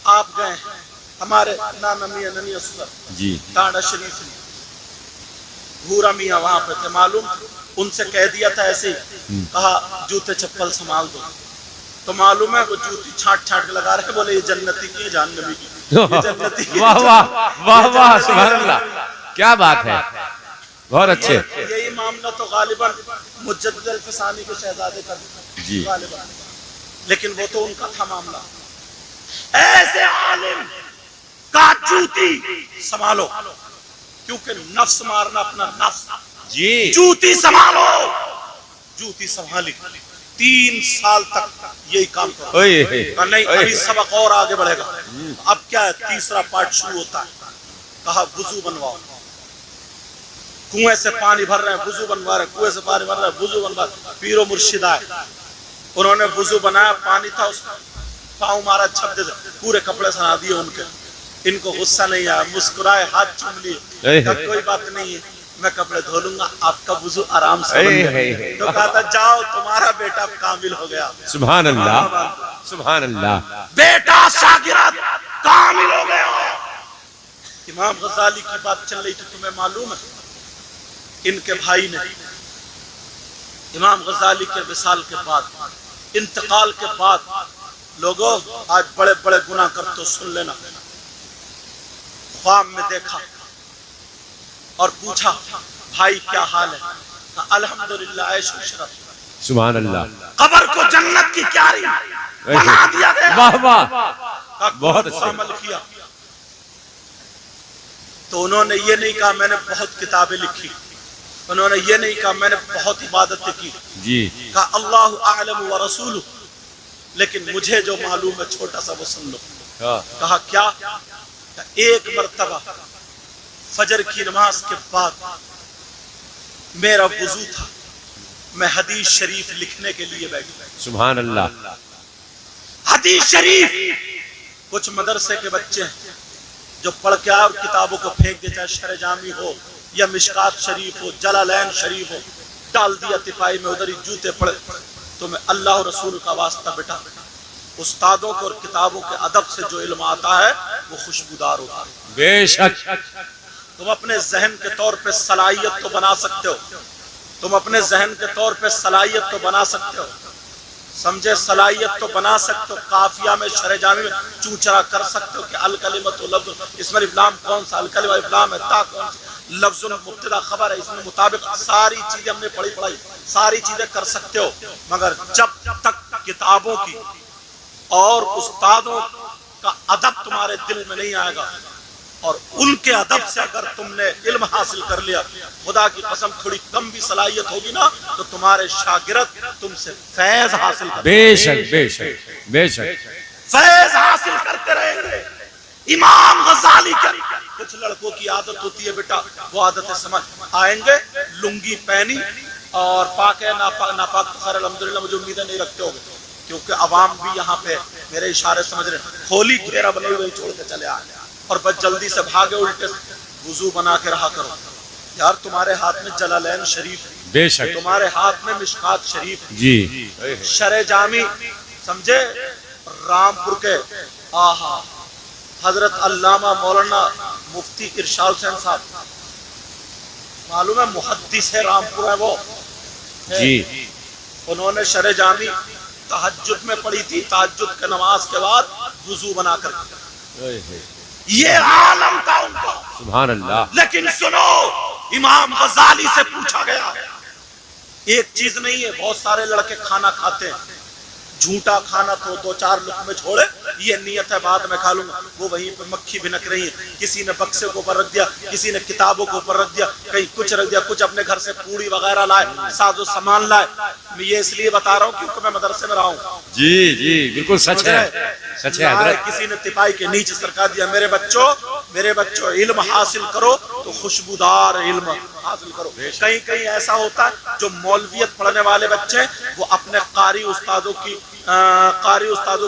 A: آپ گئے ہمارے نانا میاں ننی اصغر
B: جی،
A: ٹانڈا شریف میں، بھورا میاں وہاں پہ تھے، معلوم ان سے کہہ دیا تھا ایسے ہی، کہا جوتے چپل سنبھال دو، تو معلوم ہے وہ جوتی چھانٹ چھانٹ کے لگا رہے، بولے یہ جنتی کی ہے جہنمی کی، یہ جنتی کی ہے۔
B: واہ واہ واہ واہ، سبحان اللہ، کیا بات ہے، بہت اچھے۔
A: یہی معاملہ تو غالباً مجدد الفسانی کے شہزادے کا
B: جی،
A: غالباً، لیکن وہ تو ان کا تھا معاملہ۔ ایسے عالم کا جوتی سنبھالو، کیونکہ نفس مارنا اپنا نفس،
B: جی،
A: جوتی سنبھالو، جوتی سنبھالی۔ 3 سال تک یہی کام کرو، نہیں ابھی سبق اور آگے بڑھے گا۔ اب کیا ہے، تیسرا پارٹ شروع ہوتا ہے۔ کہا وضو بنواؤ، کنویں سے پانی بھر رہے ہیں وضو بنوا رہے ہیں، کنویں سے پانی بھر رہے ہیں وضو بنوا رہے ہیں۔ پیر و مرشد آئے، انہوں نے وضو بنایا، پانی تھا اس میں، پاؤں مارا چھپتے سے پورے کپڑے سنا دیے ان کے۔ ان کو غصہ نہیں آیا، مسکرائے، ہاتھ چوم لیے، کہا کوئی بات نہیں ہے میں کپڑے دھو لوں گا، آپ کا وضو آرام سے بن گیا۔ تو کہا تھا جاؤ تمہارا بیٹا کامل ہو گیا۔
B: سبحان اللہ، سبحان اللہ،
A: بیٹا شاگرد کامل ہو گیا۔ امام غزالی کی بات چل رہی تھی، تمہیں معلوم ہے ان کے بھائی نے امام غزالی کے وصال کے بعد، انتقال کے بعد، لوگوں آج بڑے بڑے گناہ کر تو سن لینا، خواب میں دیکھا اور پوچھا بھائی کیا حال ہے، کہا الحمدللہ عیش و شرف،
B: سبحان اللہ،
A: قبر کو جنت کی کیاری بنا دیا گیا۔
B: واہ واہ، بہت اچھا
A: عمل کیا۔ تو انہوں نے یہ نہیں کہا میں نے بہت کتابیں لکھی، انہوں نے یہ نہیں کہا میں نے بہت عبادتیں کی،
B: جی،
A: کہا اللہ اعلم و رسولہ، لیکن مجھے جو معلوم ہے چھوٹا سا وہ سن لو۔ کہا کیا؟ کہ ایک مرتبہ فجر کی نماز کے بعد میرا وضو تھا، میں حدیث شریف لکھنے کے لیے بیٹھا۔
B: سبحان اللہ،
A: حدیث شریف، کچھ مدرسے کے بچے ہیں جو پڑھ کے آئے اور کتابوں کو پھینک دے، چاہے شرح جامی ہو یا مشکات شریف ہو، جلالین شریف ہو، ڈال دیا تپائی میں، ادھر ہی جوتے پڑے۔ تو میں اللہ اور رسول کا واسطہ بیٹا، استادوں کو اور کتابوں کے ادب سے جو علم آتا ہے وہ خوشبودار ہوتا ہے۔
B: بے شک،
A: تم اپنے ذہن کے طور پہ صلاحیت تو بنا سکتے ہو، تم اپنے ذہن کے طور پہ صلاحیت تو بنا سکتے ہو، سمجھے، صلاحیت تو بنا سکتے ہو، قافیہ میں شرح جامی میں چوچرا کر سکتے ہو کہ الکلمۃ لفظ، اس میں الف لام کون سا، الکلمہ الف لام ہے، تا کون سا، لفظ مبتدا خبر ہے، اس میں مطابق ساری چیزیں ہم نے پڑھائی ساری چیزیں کر سکتے ہو، مگر جب تک کتابوں کی اور استادوں کا ادب تمہارے دل میں نہیں آئے گا اور ان کے ادب سے اگر تم نے علم حاصل کر لیا، خدا کی قسم تھوڑی کم بھی صلاحیت ہوگی نا تو تمہارے شاگرد تم سے فیض حاصل کرتے
B: بے شک بے شک بے شک
A: فیض حاصل کرتے رہیں گے۔ امام غزالی کے کچھ لڑکوں کی عادت ہوتی ہے بیٹا، وہ عادتیں سمجھ آئیں گے، لنگی پہنی اور پاک ہے ناپاک خیر الحمدللہ، مجھے امیدیں نہیں رکھتے ہوگے کیونکہ عوام بھی یہاں پہ میرے اشارے سمجھ رہے ہیں، کھولی گھیرا بنے ہوئے چھوڑ کے چلے آئے اور بس جلدی سے بھاگے الٹے وضو بنا کے رہا کرو۔ یار تمہارے ہاتھ میں جلالین شریف،
B: بے شک
A: تمہارے ہاتھ میں مشکات شریف،
B: جی
A: شرع جامی سمجھے، رامپور کے آہا حضرت علامہ مولانا مفتی ارشاد حسین صاحب، معلوم ہے محدث ہے، رامپور ہے وہ
B: جی،
A: انہوں نے شرع جامی تہجد میں پڑھی تھی، تہجد کے نماز کے بعد وضو بنا کر، یہ عالم تھا ان کا،
B: سبحان اللہ۔
A: لیکن سنو امام غزالی سے پوچھا گیا، ایک چیز نہیں ہے، بہت سارے لڑکے کھانا کھاتے ہیں، جھوٹا کھانا تو دو چار لقمے چھوڑے، یہ نیت ہے بعد میں کھا لوں گا، وہ وہیں پہ مکھی بھنک رہی ہے، کسی نے بکسے کو اوپر رکھ دیا، کسی نے کتابوں کو اوپر رکھ دیا، کہیں کچھ رکھ دیا، کچھ اپنے گھر سے پوڑی وغیرہ لائے، ساز و سامان لائے۔ میں یہ اس لیے بتا رہا ہوں کیونکہ میں مدرسے میں رہا ہوں،
B: جی جی بالکل سچ ہے، سچ ہے حضرت۔
A: کسی نے تپائی کے نیچے سرکا دیا، میرے بچوں علم حاصل کرو تو خوشبودار علم حاصل کرو۔ کہیں کہیں ایسا ہوتا ہے جو مولویت پڑھنے والے بچے وہ اپنے قاری استادوں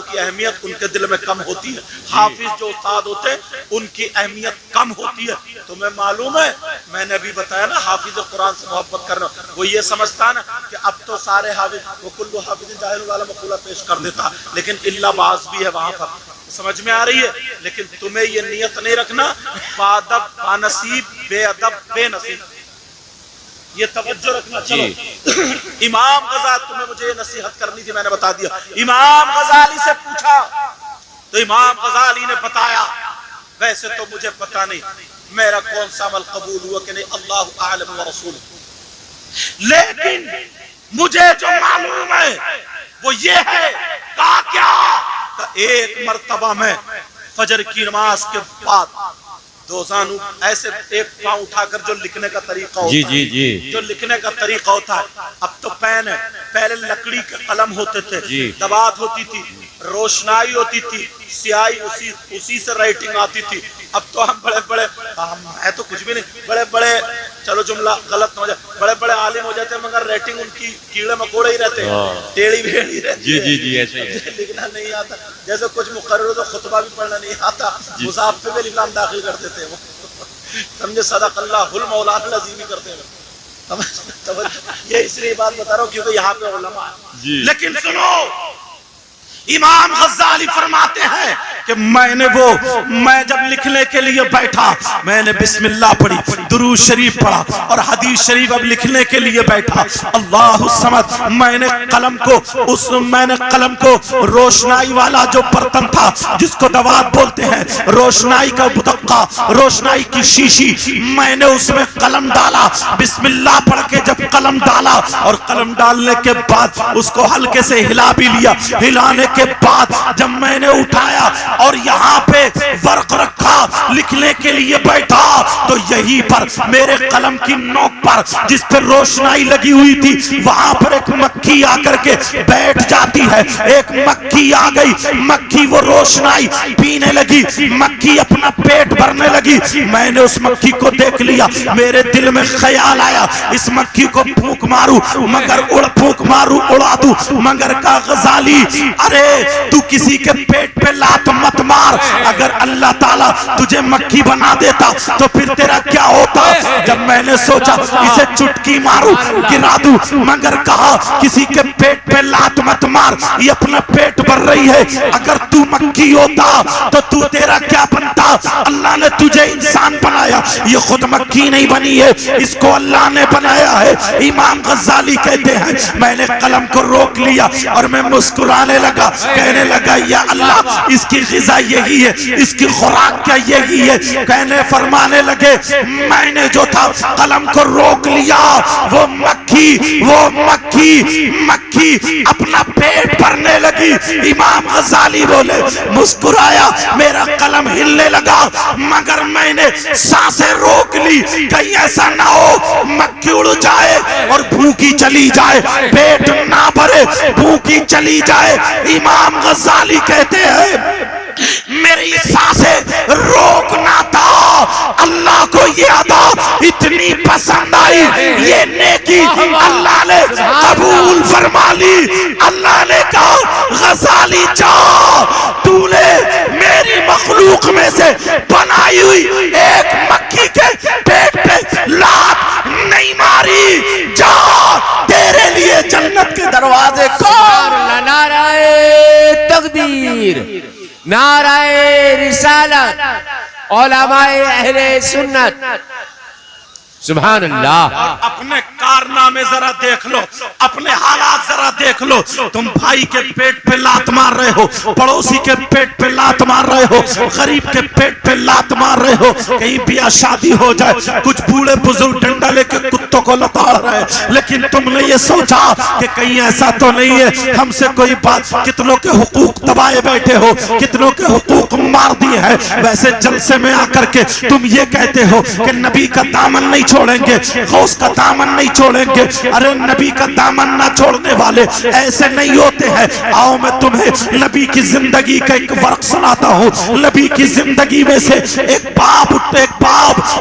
A: کی اہمیت ان کے دل میں کم ہوتی ہے، حافظ جو استاد ہوتے ہیں ان کی اہمیت کم ہوتی ہے۔ تمہیں معلوم ہے میں نے ابھی بتایا نا، حافظ قرآن سے محبت کرنا، وہ یہ سمجھتا نا کہ اب تو سارے حافظ، وہ کل حافظ جاہل والا مقولہ پیش کر دیتا، لیکن اللہ باز بھی ہے وہاں پر، سمجھ میں آ رہی ہے۔ لیکن تمہیں یہ نیت نہیں رکھنا بادب بانصیب بے ادب بے نصیب، یہ توجہ رکھنا۔ چلو امام غزالی، تمہیں مجھے یہ نصیحت کرنی تھی، میں نے بتا دیا۔ امام غزالی سے پوچھا تو امام غزالی نے بتایا، ویسے تو مجھے پتا نہیں میرا کون سا عمل قبول ہوا کہ نہیں، اللہ اعلم و رسول، لیکن مجھے جو معلوم ہے وہ یہ ہے، کہا کیا، کہ ایک مرتبہ میں فجر کی نماز کے بعد دو زانو ایسے ایک پاؤں اٹھا کر جو لکھنے کا طریقہ ہوتا ہے،
B: جی جی جی،
A: جو لکھنے کا طریقہ ہوتا ہے، اب تو پین ہے، پہلے لکڑی کے قلم ہوتے تھے، دبات ہوتی تھی، روشنائی ہوتی تھی، سیاہی اسی سے رائٹنگ آتی تھی۔ اب تو ہم بڑے بڑے، ہے تو کچھ بھی نہیں، بڑے بڑے، چلو جملہ غلط نہ ہو جائے، بڑے بڑے عالم ہو جاتے ہیں مگر رائٹنگ ان کی کیڑے مکوڑے ہی رہتے ہیں، ٹیڑھی بھیڑی رہتی ہے،
B: جی جی جی ایسے ہی ہے،
A: لکھنا نہیں آتا، جیسے کچھ مقرر ہو تو خطبہ بھی پڑھنا نہیں آتا، مصحف پہ بھی الف داخل کر دیتے ہیں وہ، سمجھے، صدق اللہ المولانا العظیم ہی کرتے ہیں۔ یہ اس لیے بات بتا رہا ہوں کیونکہ یہاں پہ علماء ہیں۔ لیکن سنو امام غزالی فرماتے ہیں کہ میں جب لکھنے کے لیے بیٹھا، میں نے بسم اللہ پڑھی، درود شریف پڑھا، اور حدیث شریف اب لکھنے کے لیے بیٹھا، اللہ الصمد، میں نے قلم کو روشنائی والا جو برتن تھا جس کو دوات بولتے ہیں، روشنائی کا بدقہ، روشنائی کی شیشی، میں نے اس میں قلم ڈالا، بسم اللہ پڑھ کے جب قلم ڈالا، اور قلم ڈالنے کے بعد اس کو ہلکے سے ہلا بھی لیا، ہلانے کے بعد جب میں نے اٹھایا اور یہاں پہ ورق رکھا لکھنے کے لیے بیٹھا، تو یہی پر میرے قلم کی نوک پر جس پر روشنائی لگی ہوئی تھی وہاں پر ایک مکھی آ کر کے بیٹھ جاتی ہے، ایک مکھی آ گئی، مکھی وہ روشنائی پینے لگی، مکھی اپنا پیٹ بھرنے لگی، میں نے اس مکھی کو دیکھ لیا، میرے دل میں خیال آیا اس مکھی کو پھونک ماروں مگر اڑا دوں، مگر کا غزالی، ارے تو کسی کے پیٹ پہ لات مت مار، اگر اللہ تعالیٰ تجھے مکھی بنا دیتا تو پھر تیرا کیا ہوتا۔ جب میں نے سوچا اسے چٹکی ماروں گرا دوں، مگر کہا کسی کے پیٹ پہ لات مت مار، یہ اپنا پیٹ بھر رہی ہے، اگر تو مکھی ہوتا تو تیرا کیا بنتا، اللہ نے تجھے انسان بنایا، یہ خود مکھی نہیں بنی ہے، اس کو اللہ نے بنایا ہے۔ امام غزالی کہتے ہیں میں نے قلم کو روک لیا اور میں مسکرانے لگا، کہنے لگا یا اللہ اس کی غذا یہی ہے، اس کی خوراک کیا یہی ہے؟ کہنے فرمانے لگے میں نے جو تھا قلم کو روک لیا، وہ مکھی اپنا پیٹ بھرنے لگی۔ امام غزالی بولے مسکرایا، میرا قلم ہلنے لگا مگر میں نے سانسیں روک لی، کہیں ایسا نہ ہو مکھی اڑ جائے اور بھوکی چلی جائے، پیٹ نہ بھرے بھوکی چلی جائے۔ امام غزالی کہتے ہیں میری سانسیں روکنا تھا، اللہ کو یہ ادا اتنی پسند آئی، یہ نیکی اللہ نے قبول فرما لی۔ اللہ نے کہا غزالی جا، تو نے میری مخلوق میں سے بنائی ہوئی ایک مکھی کے پیٹ پہ لات نہیں ماری، جا تیرے لیے جنت کے دروازے کھول۔
B: نعرہ تکبیر، نعرہ رسالت، علماء اہل سنت، سبحان اللہ۔
A: اپنے کارنامے ذرا دیکھ لو، اپنے حالات ذرا دیکھ لو۔ تم بھائی کے پیٹ پہ لات مار رہے ہو، پڑوسی کے پیٹ پہ لات مار رہے ہو، غریب کے پیٹ پہ لات مار رہے ہو، کہیں بیاہ شادی ہو جائے کچھ بوڑھے بزرگ ڈنڈا لے کے کتوں کو لتاڑ رہے ہیں، لیکن تم نے یہ سوچا کہ کہیں ایسا تو نہیں ہے ہم سے کوئی بات، کتنوں کے حقوق دبائے بیٹھے ہو، کتنوں کے حقوق مار دیے ہیں۔ ویسے جلسے میں آ کر کے تم یہ کہتے ہو کہ نبی کا دامن نہیں چھوڑیں گے، غوث کا دامن نہیں چھوڑیں گے۔ ارے نبی کا دامن نہ چھوڑنے والے ایسے نہیں ہوتے ہیں۔ آؤ میں تمہیں نبی کی زندگی کا ایک ورق سناتا ہوں۔ نبی کی زندگی میں سے ایک باب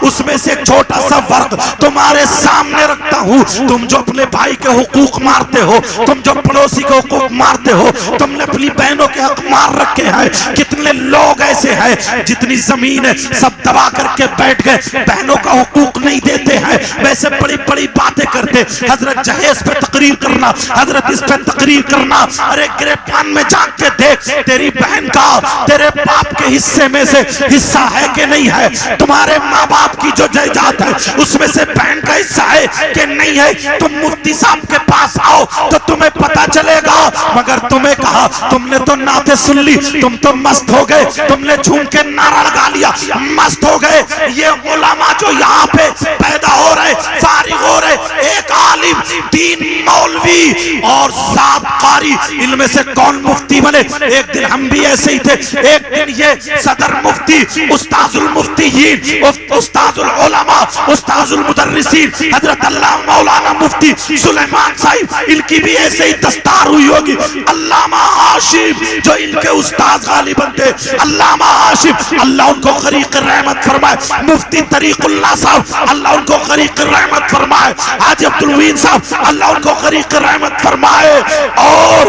A: اس میں سے ایک چھوٹا سا ورق تمہارے سامنے رکھتا ہوں۔ تم جو اپنے بھائی کے حقوق مارتے ہو، تم جو پڑوسی کے حقوق مارتے ہو، تم نے اپنی بہنوں کے حق مار رکھے ہیں۔ کتنے لوگ ایسے ہیں جتنی زمین ہے سب دبا کر کے بیٹھ گئے، بہنوں کا حقوق نہیں دیتے ہیں، ویسے بڑی بڑی باتیں کرتے، حضرت جہیز پہ تقریر کرنا، حضرت اس پہ تقریر کرنا۔ ارے گریبان میں جا کے دیکھ تیری بہن کا تیرے باپ کے حصے میں سے حصہ ہے کہ نہیں ہے؟ تمہارے ماں باپ کی جو جائیداد ہے اس میں سے بہن کا حصہ ہے کہ نہیں ہے؟ تم مفتی صاحب کے پاس آؤ تو تمہیں پتا چلے گا۔ مگر تمہیں کہا، تم نے تو نعتیں سن لی، تم تو مست ہو گئے، تم نے جھوم کے نعرہ لگا لیا، مست ہو گئے۔ یہ علماء جو یہاں پہ پیدا ہو رہے، فارغ ہو رہے، ایک عالم دین مولوی اور سات قاری، ان میں سے کون مفتی بنے؟ ایک دن ہم بھی ایسے ہی تھے، ایک دن یہ صدر مفتی، استاذ المفتیین، استاذ العلماء، استاذ المدرسین حضرت اللہ مولانا مفتی سلیمان صاحب، ان کی بھی ایسے ہی دستار ہوئی ہوگی۔ علامہ ہاشم جو ان کے استاذ غالباً تھے، علامہ ہاشم اللہ ان کو غریق رحمت فرمائے، مفتی طریق اللہ صاحب اللہ ان کو غریق رحمت فرمائے، حاجی عبدالوین صاحب اللہ ان کو غریق رحمت فرمائے، اور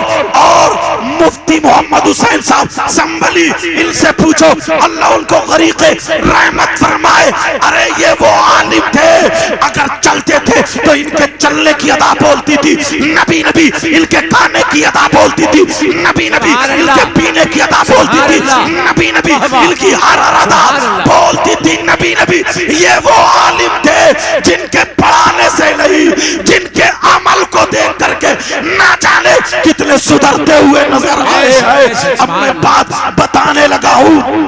A: مفتی محمد حسین صاحب سنبھلی، ان سے پوچھو اللہ ان کو غریق رحمت فرمائے۔ ارے یہ وہ عالم تھے، اگر چلتے تھے تو ان کے چلنے کی ادا بولتی تھی، نبی نبی ان کے کھانے کی ادا بولتی تھی، نبی نبی ان کے پینے کی ادا بولتی تھی، نبی نبی ان کی ہر ادا بولتی تھی، نبی نبی۔ یہ وہ عالم تھے جن کے پڑھانے سے نہیں، جن کے عمل کو دیکھ کر کے نہ جانے کتنے سدھرتے ہوئے نظر آئے ہیں۔ اب میں بات بتانے لگا ہوں،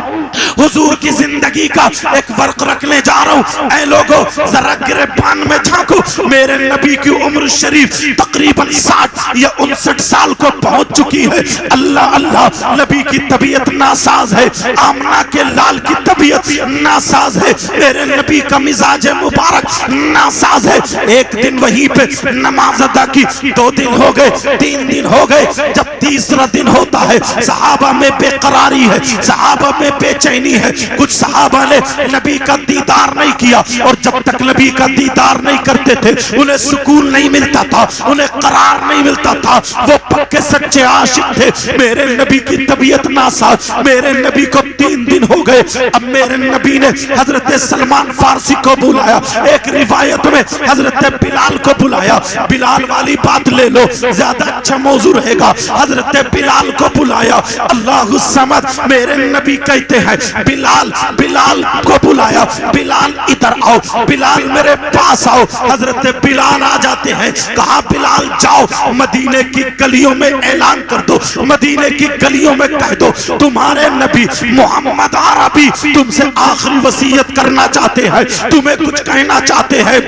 A: حضور کی زندگی کا ایک ورق رکھنے جا رہا ہوں۔ اے لوگوں ذرا گریبان میں جھانکو، میرے نبی کی عمر شریف تقریباً 60 یا 59 سال کو پہنچ چکی ہے۔ اللہ اللہ، نبی کی طبیعت ناساز ہے، آمنہ کے لال کی طبیعت ناساز ہے، میرے نبی کا مزاج مبارک ناساز ہے۔ ایک دن وہیں پہ نماز ادا کی، 2 دن ہو گئے، 3 دن ہو گئے، جب تیسرا دن ہوتا ہے صحابہ میں بے قراری ہے، صحابہ میں بے چینی ہے، کچھ صحابہ نے نبی کا دیدار نہیں کیا، اور جب تک نبی کا دیدار نہیں کرتے تھے انہیں سکون نہیں ملتا تھا، انہیں قرار نہیں ملتا تھا، وہ پکے سچے عاشق تھے۔ میرے نبی کی طبیعت ناساز، میرے نبی کو 3 دن ہو گئے، اب میرے نبی نے حضرت سلمان فارسی کو بلایا، ایک روایت میں حضرت بلال کو بلایا، بلال والی بات لے لو زیادہ اچھا موضوع رہے گا، حضرت بلال کو بلایا، اللہ الصمد میرے نبی کہتے ہیں بلال کو بلایا، بلال ادھر آؤ، بلال میرے پاس آؤ۔ حضرت بلال آ جاتے ہیں، کہا بلال جاؤ مدینے کی گلیوں میں اعلان کر دو، مدینے کی گلیوں میں کہہ دو تمہارے نبی محمد عربی تم سے آخری وصیت کرنا چاہتے ہیں، تمہیں کچھ کہنا چاہتے ہیں۔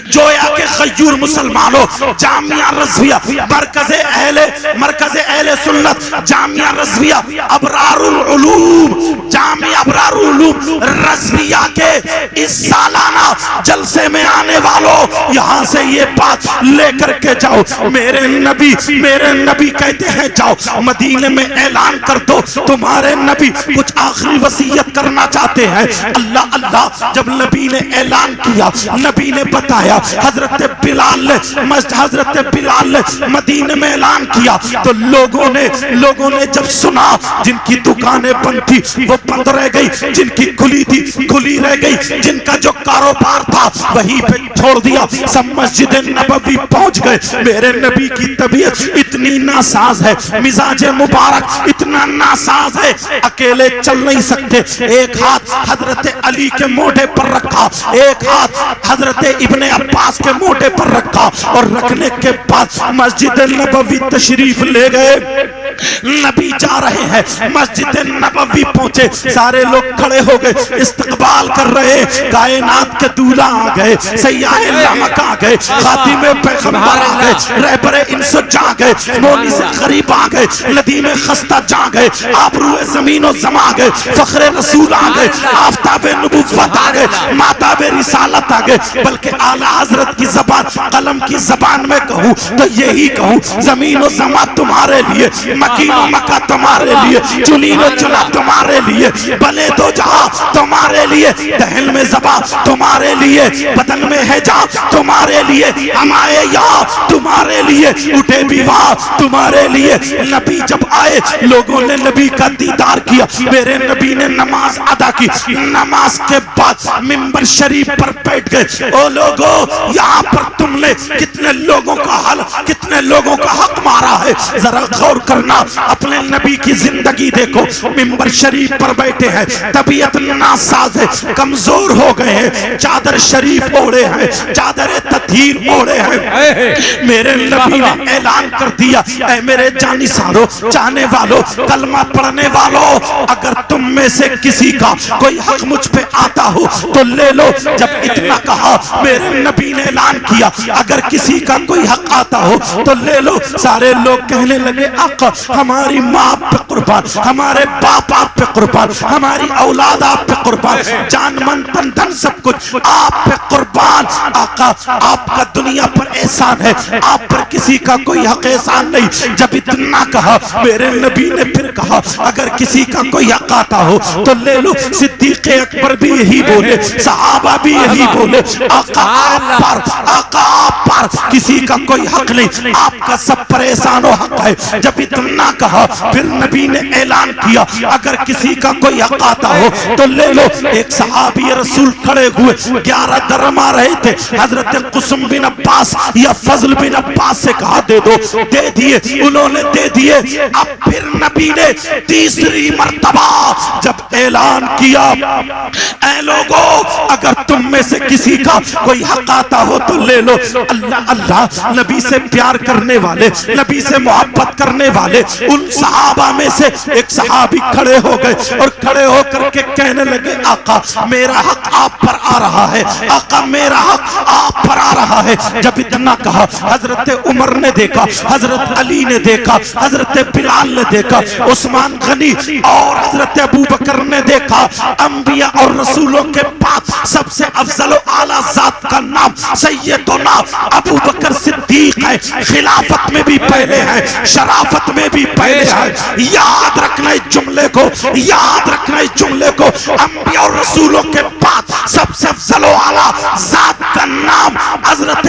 A: جویا کہ غیور مسلمانوں، جامعہ رضویہ مرکز اہل سنت، جامعہ رضویہ ابرار العلوم، جامعہ ابرار العلوم رضویہ کے اس سالانہ جلسے میں آنے والوں یہاں سے یہ بات لے کر کے جاؤ، میرے نبی کہتے ہیں جاؤ مدینے میں اعلان کر دو تمہارے نبی کچھ آخری وصیت کرنا چاہتے ہیں۔ اللہ جب نبی نے اعلان کیا، نبی نے بتایا، حضرت بلال نے مدینے میں اعلان کیا تو لوگوں نے جب سنا، جن کی دکانیں بند تھی وہ بند رہ گئی، جن کی کھلی تھی کھلی رہ گئی، جن کا جو کاروبار تھا وہیں پہ چھوڑ دیا، سب مسجد نبوی پہنچ گئے۔ میرے نبی کی طبیعت اتنی ناساز ہے، مزاج مبارک اتنا ناساز ہے، اکیلے چل نہیں سکتے، ایک ہاتھ حضرت علی کے موڈے پر رکھا، ایک ہاتھ حضرت ابن عباس کے موڈے پر رکھا، اور رکھنے کے بعد مسجد نبوی تشریف لے گئے۔ نبی جا رہے ہیں، مسجد نبوی پہنچے، سارے لوگ کھڑے ہو گئے، استقبال کر رہے، کائنات کے دولہ آ گئے، سیاح لامک آ گئے، خاتم پیغمبر آ گئے، رہبر انس جا گئے، مولی سے غریب آ گئے، ندیم خستہ جا گئے، آبرو زمین و زما گئے، فخر رسول آ گئے، آفتاب نبوت آ گئے، ماتاب رسالت آ گئے، بلکہ اعلیٰ حضرت کی زبان قلم کی زبان میں کہوں تو یہی کہوں، زمین و زما تمہارے لیے، مکین و مکہ تمہارے لیے، چنین و چنا تمہارے لیے، بلے دو جہاں تمہارے لیے، دہن میں زبا تمہارے لیے، بدن میں ہے جا تمہارے لیے، ہمائے یا تمہارے لیے، اٹھے بیوہ تمہارے لیے۔ نبی جب آئے لوگوں نے نبی کا دیدار کیا، میرے نبی نے نماز ادا کی، نماز کے بعد منبر شریف پر بیٹھ گئے۔ او لوگوں، یہاں پر تم نے کتنے لوگوں کا حق مارا ہے، ذرا غور کرنا، اپنے نبی کی زندگی دیکھو، منبر شریف پر بیٹھے ہیں، طبیعت ناساز ہے، کمزور ہو گئے ہیں، چادر شریف اوڑے ہیں، چادر تطہیر اوڑے ہیں۔ میرے نبی نے اعلان کر دیا، اے میرے جانی سارو چاہنے والوں، کلمہ پڑھنے والوں، اگر تم میں سے کسی کا کوئی حق مجھ پہ آتا ہو تو لے لو۔ جب اتنا کہا، میرے نبی نے اعلان کیا، اگر کسی کا کوئی حق آتا ہو تو لے لو۔ سارے لوگ کہنے لگے، آقا ہماری ماں آپ پہ قربان، ہمارے باپ آپ پہ قربان، ہماری اولاد آپ پہ قربان، جان من تن دھن سب کچھ آپ پہ قربان۔ آقا آپ کا دنیا پر احسان ہے، آپ پر کسی کا کوئی حق احسان نہیں۔ جب اتنا کہا، میرے نبی نے پھر کہا، اگر کسی کا کوئی حق آتا ہو تو لے لو۔ صدیق اکبر بھی یہی بولے، صحابہ بھی یہی بولے، آقا آپ پر کسی کا کوئی حق نہیں، آپ کا سب پر احسان و حق ہے۔ جب اتنا کہا، پھر نبی نے اعلان کیا، اگر کسی کا کوئی حق آتا ہو تو لے لو۔ ایک صحابی رسول کھڑے ہوئے، 11 درہم آ رہے تھے، حضرت قسم بن عباس یا فضل بن عباس سے کہا دے دو، دے دیے، انہوں نے دے دیے۔ اب پھر نبی نے تیسری مرتبہ جب اعلان کیا، اے لوگوں اگر تم میں سے کسی کا کوئی حق آتا ہو تو لے لو۔ اللہ نبی سے پیار کرنے والے، نبی سے محبت کرنے والے ان صحابہ میں سے ایک صحابی کھڑے ہو گئے اور کھڑے ہو کر کے کہنے لگے، آقا میرا حق آپ پر آ رہا ہے، آقا میرا حق آپ پر آ رہا ہے۔ جب اتنا کہا، حضرت عمر نے دیکھا، حضرت علی نے دیکھا، حضرت بلال نے دیکھا، عثمان غنی اور حضرت ابو بکر نے دیکھا۔ انبیاء اور رسولوں کے بعد سب سے افضل و اعلیٰ ذات کا نام سیدنا ابو بکر صدیق ہے، خلافت میں بھی پہلے ہے، شرافت میں بھی پہلے ہے۔ یاد رکھنا اس جملے کو، یاد رکھنا اس جملے کو، انبیاء اور رسولوں کے بعد سب سے افضل و اعلیٰ ذات کا نام حضرت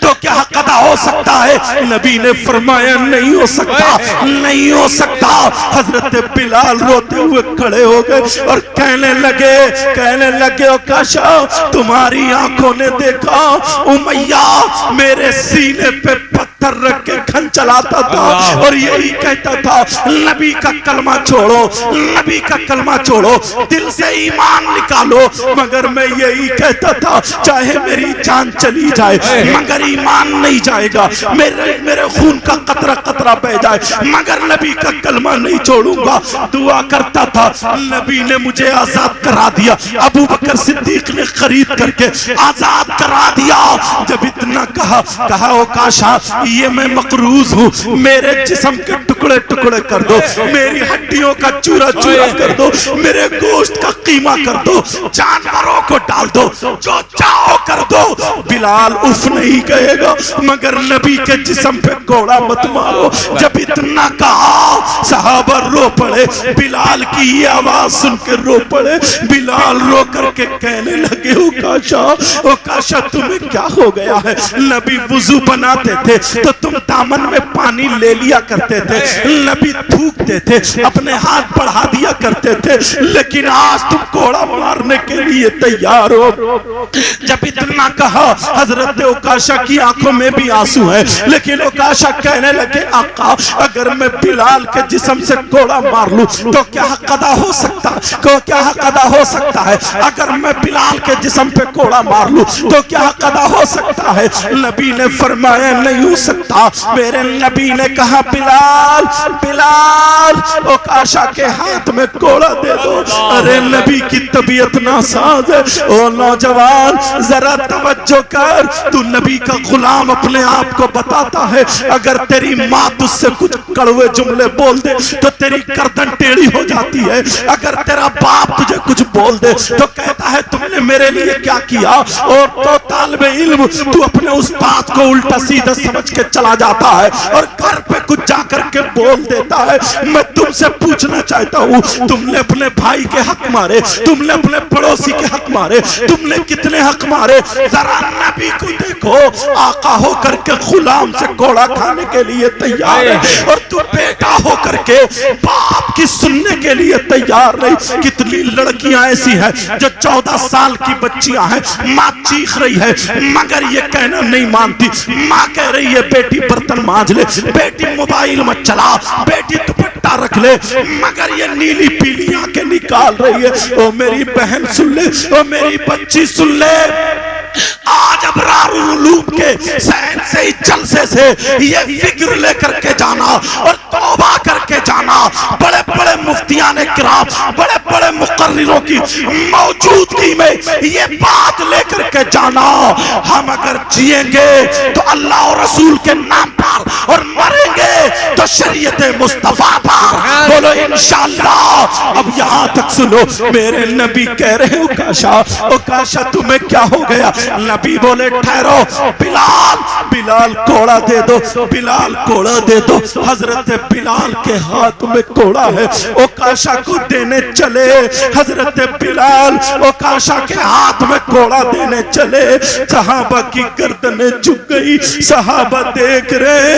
A: تو کیا حق ادا ہو سکتا ہے؟ نبی نے فرمایا نہیں ہو سکتا، نہیں ہو سکتا۔ حضرت بلال روتے ہوئے کھڑے ہو گئے اور کہنے لگے اوکاشا تمہاری آنکھوں نے دیکھا امیہ میرے سینے پہ پتھر رکھ کے کھن چلاتا تھا اور یہی کہتا تھا نبی کا کلمہ چھوڑو، نبی کا کلمہ چھوڑو، دل سے ایمان نکالو، مگر میں یہی کہتا تھا چاہے میری جان چلی جائے مگر ایمان نہیں جائے گا، میرے خون کا قطرہ قطرہ بہ جائے مگر نبی کا کلمہ نہیں چھوڑوں گا۔ دعا کرتا تھا، نبی نے مجھے آزاد کرا دیا، ابو بکر صدیق نے خرید کر کے آزاد کرا دیا۔ جب اتنا کہا اوکاشا یہ میں مقروض ہوں، میرے جسم کے ٹکڑے ٹکڑے کر دو، میری ہڈیوں کا چورا چورا کر دو، میرے گوشت کا قیمہ کر دو، جانوروں کو ڈال دو، جو چاہو کر دو۔ بلال اف نہیں کہے گا مگر نبی کے جسم پہ کوڑا مت مارو۔ جب اتنا کہا صحابہ رو پڑے، بلال کی یہ آواز سن کے رو پڑے۔ بلال رو کر کے کہنے لگے اوکاشا تمہیں کیا ہو گیا ہے؟ نبی وضو بناتے تھے تو تم دامن میں پانی لے لیا کرتے تھے، نبی تھوکتے تھے اپنے ہاتھ بڑھا دیا کرتے تھے، لیکن آج تم کوڑا مارنے کے لیے تیار ہو۔ جب اتنا کہا حضرت اوکاشا کی آنکھوں میں بھی آنسو ہے، لیکن اوکاشا کہنے لگے آقا اگر میں بلال کے جسم سے کوڑا مار لوں تو کیا حق ادا ہو سکتا ہے؟ اگر میں بلال کے جسم پہ کوڑا مار لوں تو کیا حق ادا ہو سکتا ہے؟ نبی نے فرمایا نہیں ہو سکتا۔ میرے نبی نے کہا بلال اوکاشا کے ہاتھ میں کوڑا دے دو۔ ارے نبی کی طبیعت ناساز ہے، او نوجوان ذرا توجہ کر، تو نبی کا غلام اپنے آپ کو بتاتا ہے اگر تیری ماں تجھ سے کچھ کڑوے جملے بول دے تو تیری گردن ٹیڑھی ہو جاتی ہے، اگر تیرا باپ تجھے کچھ بول دے تو کہتا ہے تم نے میرے لیے کیا کیا، اور تو طالب علم تو اپنے استاد کو الٹا سیدھا سمجھ کے چلا جاتا ہے اور گھر پہ کچھ جا کر کے بول دیتا ہے۔ میں تم سے پوچھنا چاہتا ہوں تم نے اپنے بھائی کے حق مارے، تم نے اپنے پڑوسی کے حق مارے، تم نے کتنے حق مارے؟ ذرا نبی کو دیکھو، آقا ہو کر کے غلام سے کوڑا کھانے کے لیے تیار ہے اور تو بیٹا ہو کر کے باپ کی سننے کے لیے تیار نہیں۔ کتنی لڑکیاں ایسی ہیں جو 14 سال کی بچیاں ہیں، ماں چیخ رہی ہے مگر یہ کہنا نہیں مانتی، ماں کہہ رہی ہے بیٹی برتن مانج لے، بیٹی موبائل مت چلا، بیٹی دوپٹہ رکھ لے، مگر یہ نیلی پیلی آنکھیں نکال رہی ہے۔ او میری بہن سن لے، او میری بچی سن لے، آج ابرار العلوم کے سائنسی جلسے سے یہ فکر لے کر کے جانا اور توبہ کر کے جانا، بڑے بڑے مفتیان کرام، بڑے بڑے مقرروں کی موجودگی میں یہ بات لے کر کے جانا، ہم اگر جیئیں گے تو اللہ اور رسول کے نام پر اور مریں گے تو شریعت مصطفیٰ پر، بولو انشاءاللہ۔ اب یہاں تک سنو، میرے نبی کہہ رہے اوکاشا تمہیں کیا ہو گیا؟ نبی بولے ٹھہرو، بلال کوڑا دے دو، بلال کوڑا دے دو۔ حضرت بلال کے ہاتھ میں کوڑا ہے، اوکاشا کو دینے چلے، حضرت بلال اوکاشا کے ہاتھ میں کوڑا دینے چلے، صحابہ کی گردنیں جھک گئی، صحابہ دیکھ رہے،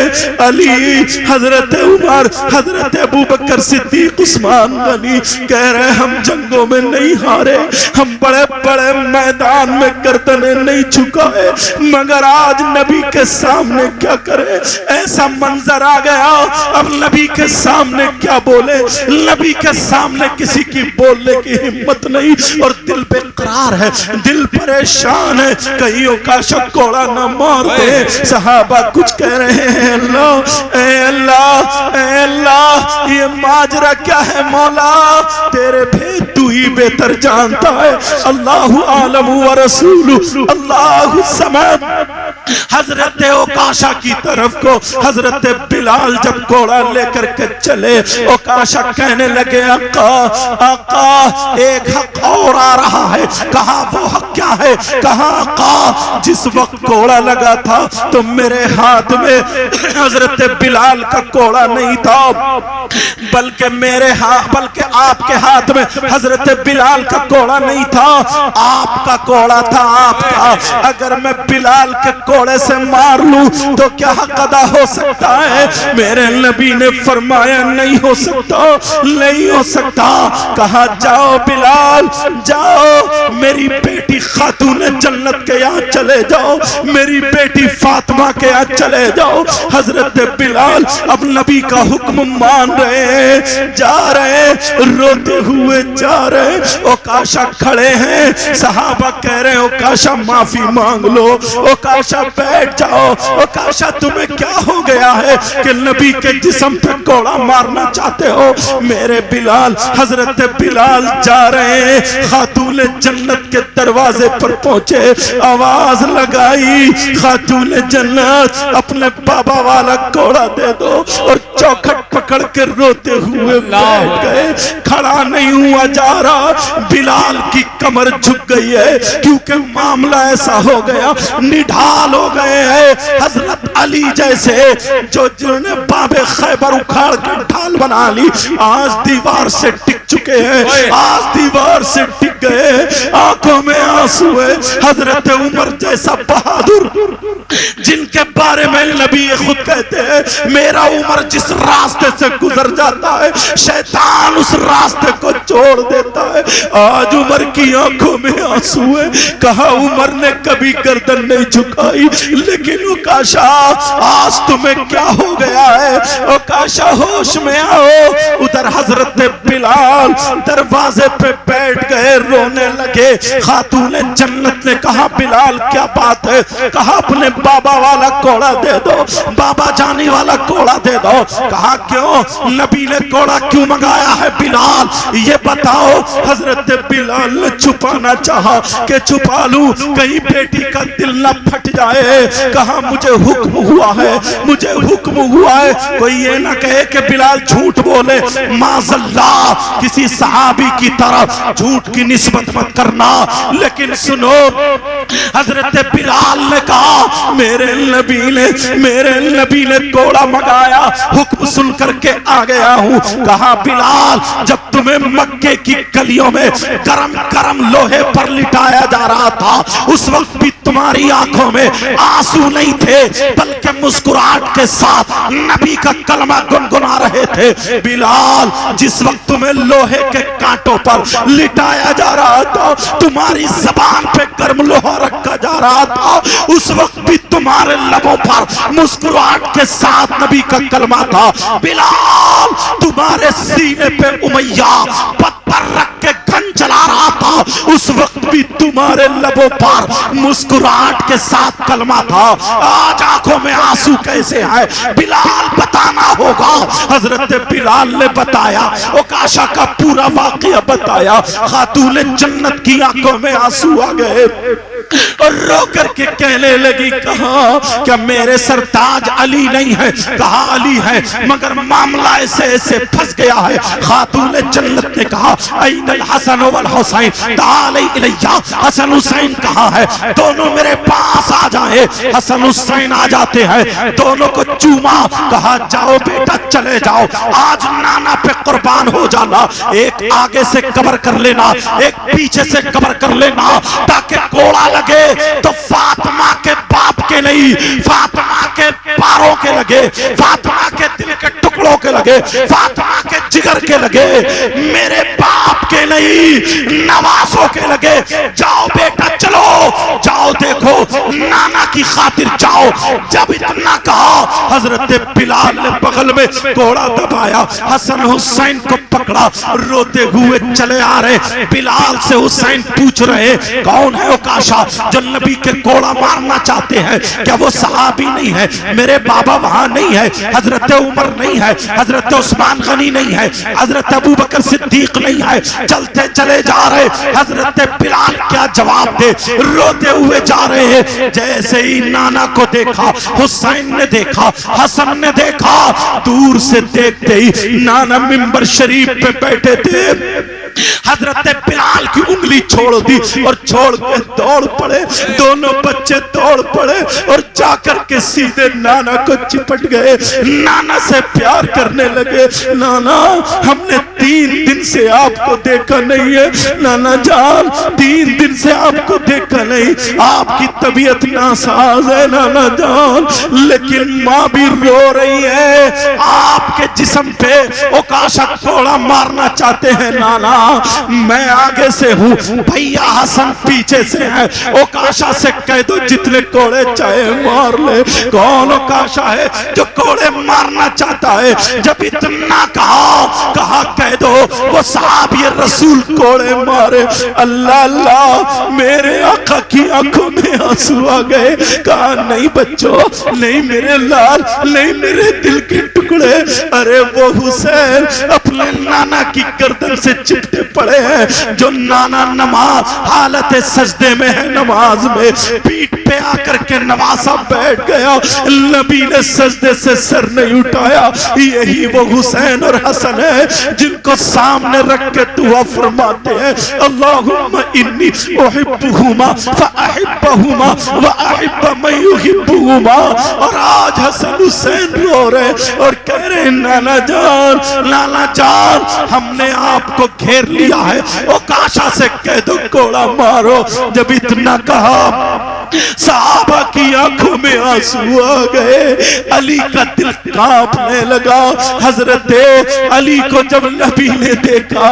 A: علی، حضرت عمر، حضرت ابو بکر صدیق، عثمان غنی کہہ رہے ہم جنگوں میں نہیں ہارے، ہم بڑے بڑے میدان میں گردنیں نہیں جھکائے، مگر آج نبی کے سامنے کیا کرے؟ ایسا منظر آ گیا، اب نبی کے سامنے کیا بولے؟ نبی کے سامنے کسی کی بولنے کی ہمت نہیں اور دل بے قرار ہے، دل پریشان ہے، کہیں اوکاشا کوڑا نہ مار دے۔ صحابہ کچھ کہہ رہے ہیں، اے اللہ یہ ماجرا کیا ہے مولا، تیرے بھید تو ہی بہتر جانتا ہے، اللہ عالم و رسول اللہ سمعت۔ حضرت اوکاشا کی طرف کو حضرت بلال جب کوڑا لے کر کے چلے، اوکاشا کہنے لگے آقا ایک حق اور آ رہا ہے۔ کہا وہ حق کیا ہے؟ ہے؟ کہا آقا جس وقت کوڑا لگا تھا تو میرے ہاتھ میں حضرت بلال کا کوڑا نہیں تھا، بلکہ آپ کے ہاتھ میں حضرت بلال کا کوڑا نہیں تھا، آپ کا کوڑا تھا آپ کا۔ اگر میں بلال کے کوڑے سے مار لوں تو کیا حق ادا ہو سکتا ہے؟ میرے نبی نے فرمایا نہیں ہو سکتا، نہیں ہو سکتا۔ کہا جاؤ بلال جاؤ، میری بیٹی خاتون جنت کے یہاں چلے جاؤ، میری بیٹی فاطمہ کے یہاں چلے جاؤ۔ حضرت بلال اب نبی کا حکم مان رہے ہیں، جا رہے ہیں، روتے ہوئے جا رہے ہیں۔ اوکاشا کھڑے ہیں، صحابہ کہہ رہے ہیں اوکاشا معافی مانگ لو، اوکاشا بیٹھ جاؤ، اوکاشا تمہیں کیا ہو گیا ہے کہ نبی کے جسم پہ کوڑا مارنا چاہتے ہو؟ میرے بلال، حضرت بلال جا رہے ہیں، خاتون جنت کے دروازے پر پہنچے، آواز لگائی خاتون جنت اپنے بابا والا کوڑا دے دو، اور چوکھٹ پکڑ کے روتے ہوئے بیٹھ گئے۔ کھڑا نہیں ہوا جا رہا، بلال کی کمر جھک گئی ہے کیونکہ معاملہ ایسا ہو گیا، نڈھال ہو گئے ہیں۔ حضرت علی جیسے جنہوں نے باب خیبر اکھاڑ کے ڈھال بنا لی، آج دیوار سے ٹک چکے ہیں، آج دیوار سے ٹک گئے، آنکھوں میں آنسو ہے۔ حضرت عمر جیسا بہادر جن کے بارے میں نبی خود کہتے ہیں میرا عمر جس راستے سے گزر جاتا ہے شیطان اس راستے کو چھوڑ دیتا ہے، آج عمر کی آنکھوں میں آنسو ہے۔ کہا عمر نے کبھی گردن نہیں جھکائی، لیکن اوکاشا آج تمہیں کیا ہو گیا ہے؟ اوکاشا ہوش میں آؤ۔ ادھر حضرت بلال دروازے پہ بیٹھ گئے، رونے لگے۔ خاتون جنت نے کہا بلال کیا بات ہے؟ کہا اپنے بابا والا کوڑا دے دو، بابا جانی والا کوڑا دے دو۔ کہا کیوں؟ نبی نے کوڑا کیوں منگایا ہے بلال یہ بتاؤ۔ حضرت بلال نے چھپانا چاہا کہ چھپا لوں کہیں بیٹی کا دل نہ پھٹ جائے۔ کہا مجھے حکم ہوا ہے، مجھے حکم ہوا ہے، کوئی یہ نہ کہے کہ بلال جھوٹ بولے، معاذ اللہ کسی صحابی کی طرف جھوٹ کی نسبت مت کرنا۔ لیکن سنو حضرت بلال نے کہا میرے نبی نے کوڑا منگایا، حکم سن کر کے آ گیا ہوں۔ کہا بلال جب تمہیں مکے کی گلیوں میں گرم گرم لوہے پر لٹایا جا رہا تھا اس وقت بھی تمہاری آنکھوں میں آنسو نہیں تھے بلکہ مسکراہٹ کے ساتھ نبی کا کلمہ گنگنا رہے تھے۔ بلال جس وقت تمہیں لوہے کے کانٹوں پر لٹایا جا رہا تھا، تمہاری زبان پہ گرم لوہا رکھا جا رہا تھا، اس وقت بھی تمہارے لبوں پر مسکراہٹ کے ساتھ نبی کا کلمہ تھا۔ بلال تمہارے سینے پہ امیہ پتھر رکھ کے گن چلا رہا تھا، اس وقت بھی تمہارے لبوں پر مسکراہٹ کے ساتھ کلمہ تھا۔ آج آنکھوں میں آنسو کیسے آئے؟ بلال بتانا ہوگا۔ حضرت بلال نے بتایا، اوکاشا کا پورا واقعہ بتایا۔ خاتون جنت کی آنکھوں میں آنسو آ گئے اور رو کر کے کہنے لگی کہا کیا میرے سرتاج علی نہیں ہے؟ کہا علی ہے، مگر معاملہ ایسے ایسے پھنس گیا ہے۔ خاتون جنت نے کہا این الحسن والحسین تعالی الیہ، حسن حسین کہاں ہے؟ دونوں میرے پاس آ جائیں۔ حسن حسین آ جاتے ہیں، دونوں کو چوما، کہا جاؤ بیٹا چلے جاؤ، آج نانا پہ قربان ہو جانا، ایک آگے سے قبر کر لینا، ایک پیچھے سے قبر کر لینا، تاکہ کوڑا لگے تو فاطمہ کے باپ کے نہیں، فاطمہ کے پاروں کے لگے، فاطمہ کے دل کے ٹکڑوں کے لگے، فاطمہ کے جگر کے لگے، میرے باپ کے نہیں نواسوں کے لگے۔ جاؤ بیٹا چلو، جاؤ دیکھو نانا کی خاطر جاؤ۔ جب اتنا کہا حضرت بلال نے بغل میں کوڑا دبایا، حسن حسین کو پکڑا، روتے ہوئے چلے آ رہے۔ بلال سے حسین پوچھ رہے کون ہے اوکاشا جو نبی کے کوڑا مارنا چاہتے ہیں؟ کیا وہ صحابی نہیں ہے؟ میرے بابا وہاں نہیں ہے، حضرت عمر نہیں ہے، حضرت عثمان غنی نہیں ہے، حضرت ابو بکر صدیق نہیں ہے۔ چلتے چلے جا رہے، حضرت بلال کیا جواب دے؟ روتے ہوئے جا رہے ہیں۔ جیسے ہی نانا کو دیکھا، حسین نے دیکھا، حسن نے دیکھا، دور سے دیکھتے ہی نانا منبر شریف پہ بیٹھے تھے، حضرت بلال کی انگلی چھوڑ دی اور چھوڑ کے دوڑ پڑے. دونوں بچے دوڑ پڑے اور جا کر کے سیدھے نانا کو چپٹ گئے. نانا سے پیار کرنے لگے. نانا ہم نے 3 دن سے آپ کو دیکھا نہیں ہے. نانا جان 3 دن سے آپ کو دیکھا نہیں. آپ کی طبیعت ناساز ہے نانا جان, لیکن ماں بھی رو رہی ہے. آپ کے جسم پہ اوکاشا کوڑا مارنا چاہتے ہیں نانا. میں آگے سے ہوں, بھیا حسن پیچھے سے ہے. اوکاشا سے کہہ دو جتنے کوڑے چاہے مار لے. کون اوکاشا ہے جو کوڑے مارنا چاہتا ہے؟ جب اتنا کہا کہہ دو وہ صحابی رسول کوڑے مارے. اللہ اللہ, میرے آقا کی آنکھوں میں آنسو آ گئے. کہا نہیں بچوں, نہیں میرے لال, نہیں میرے دل کے ٹکڑے. ارے وہ حسین اپنے نانا کی گردن سے چپٹے پڑے ہیں. جو نانا نماز حالت سجدے میں ہے, نماز میں پیٹ پہ آ کر کے نواسا بیٹھ گیا. نبی نے سجدے سے سر نہیں اٹھایا. یہی وہ حسین اور حسن ہے جن کو سامنے رکھ کے دعا فرماتے ہیں, اللہم انی احبہما فاحبہما واحب من یحبہما. اور آج حسن حسین رو رہے اور کہہ رہے نانا جان ہم نے آپ کو گھیر لیا ہے. اوکاشا سے کہہ دو کوڑا مارو. جب اتنا کہا صحابہ کی آنکھوں میں آنسو آ گئے. علی کا دل کانپنے لگا. حضرت علی کو جب نبی نے دیکھا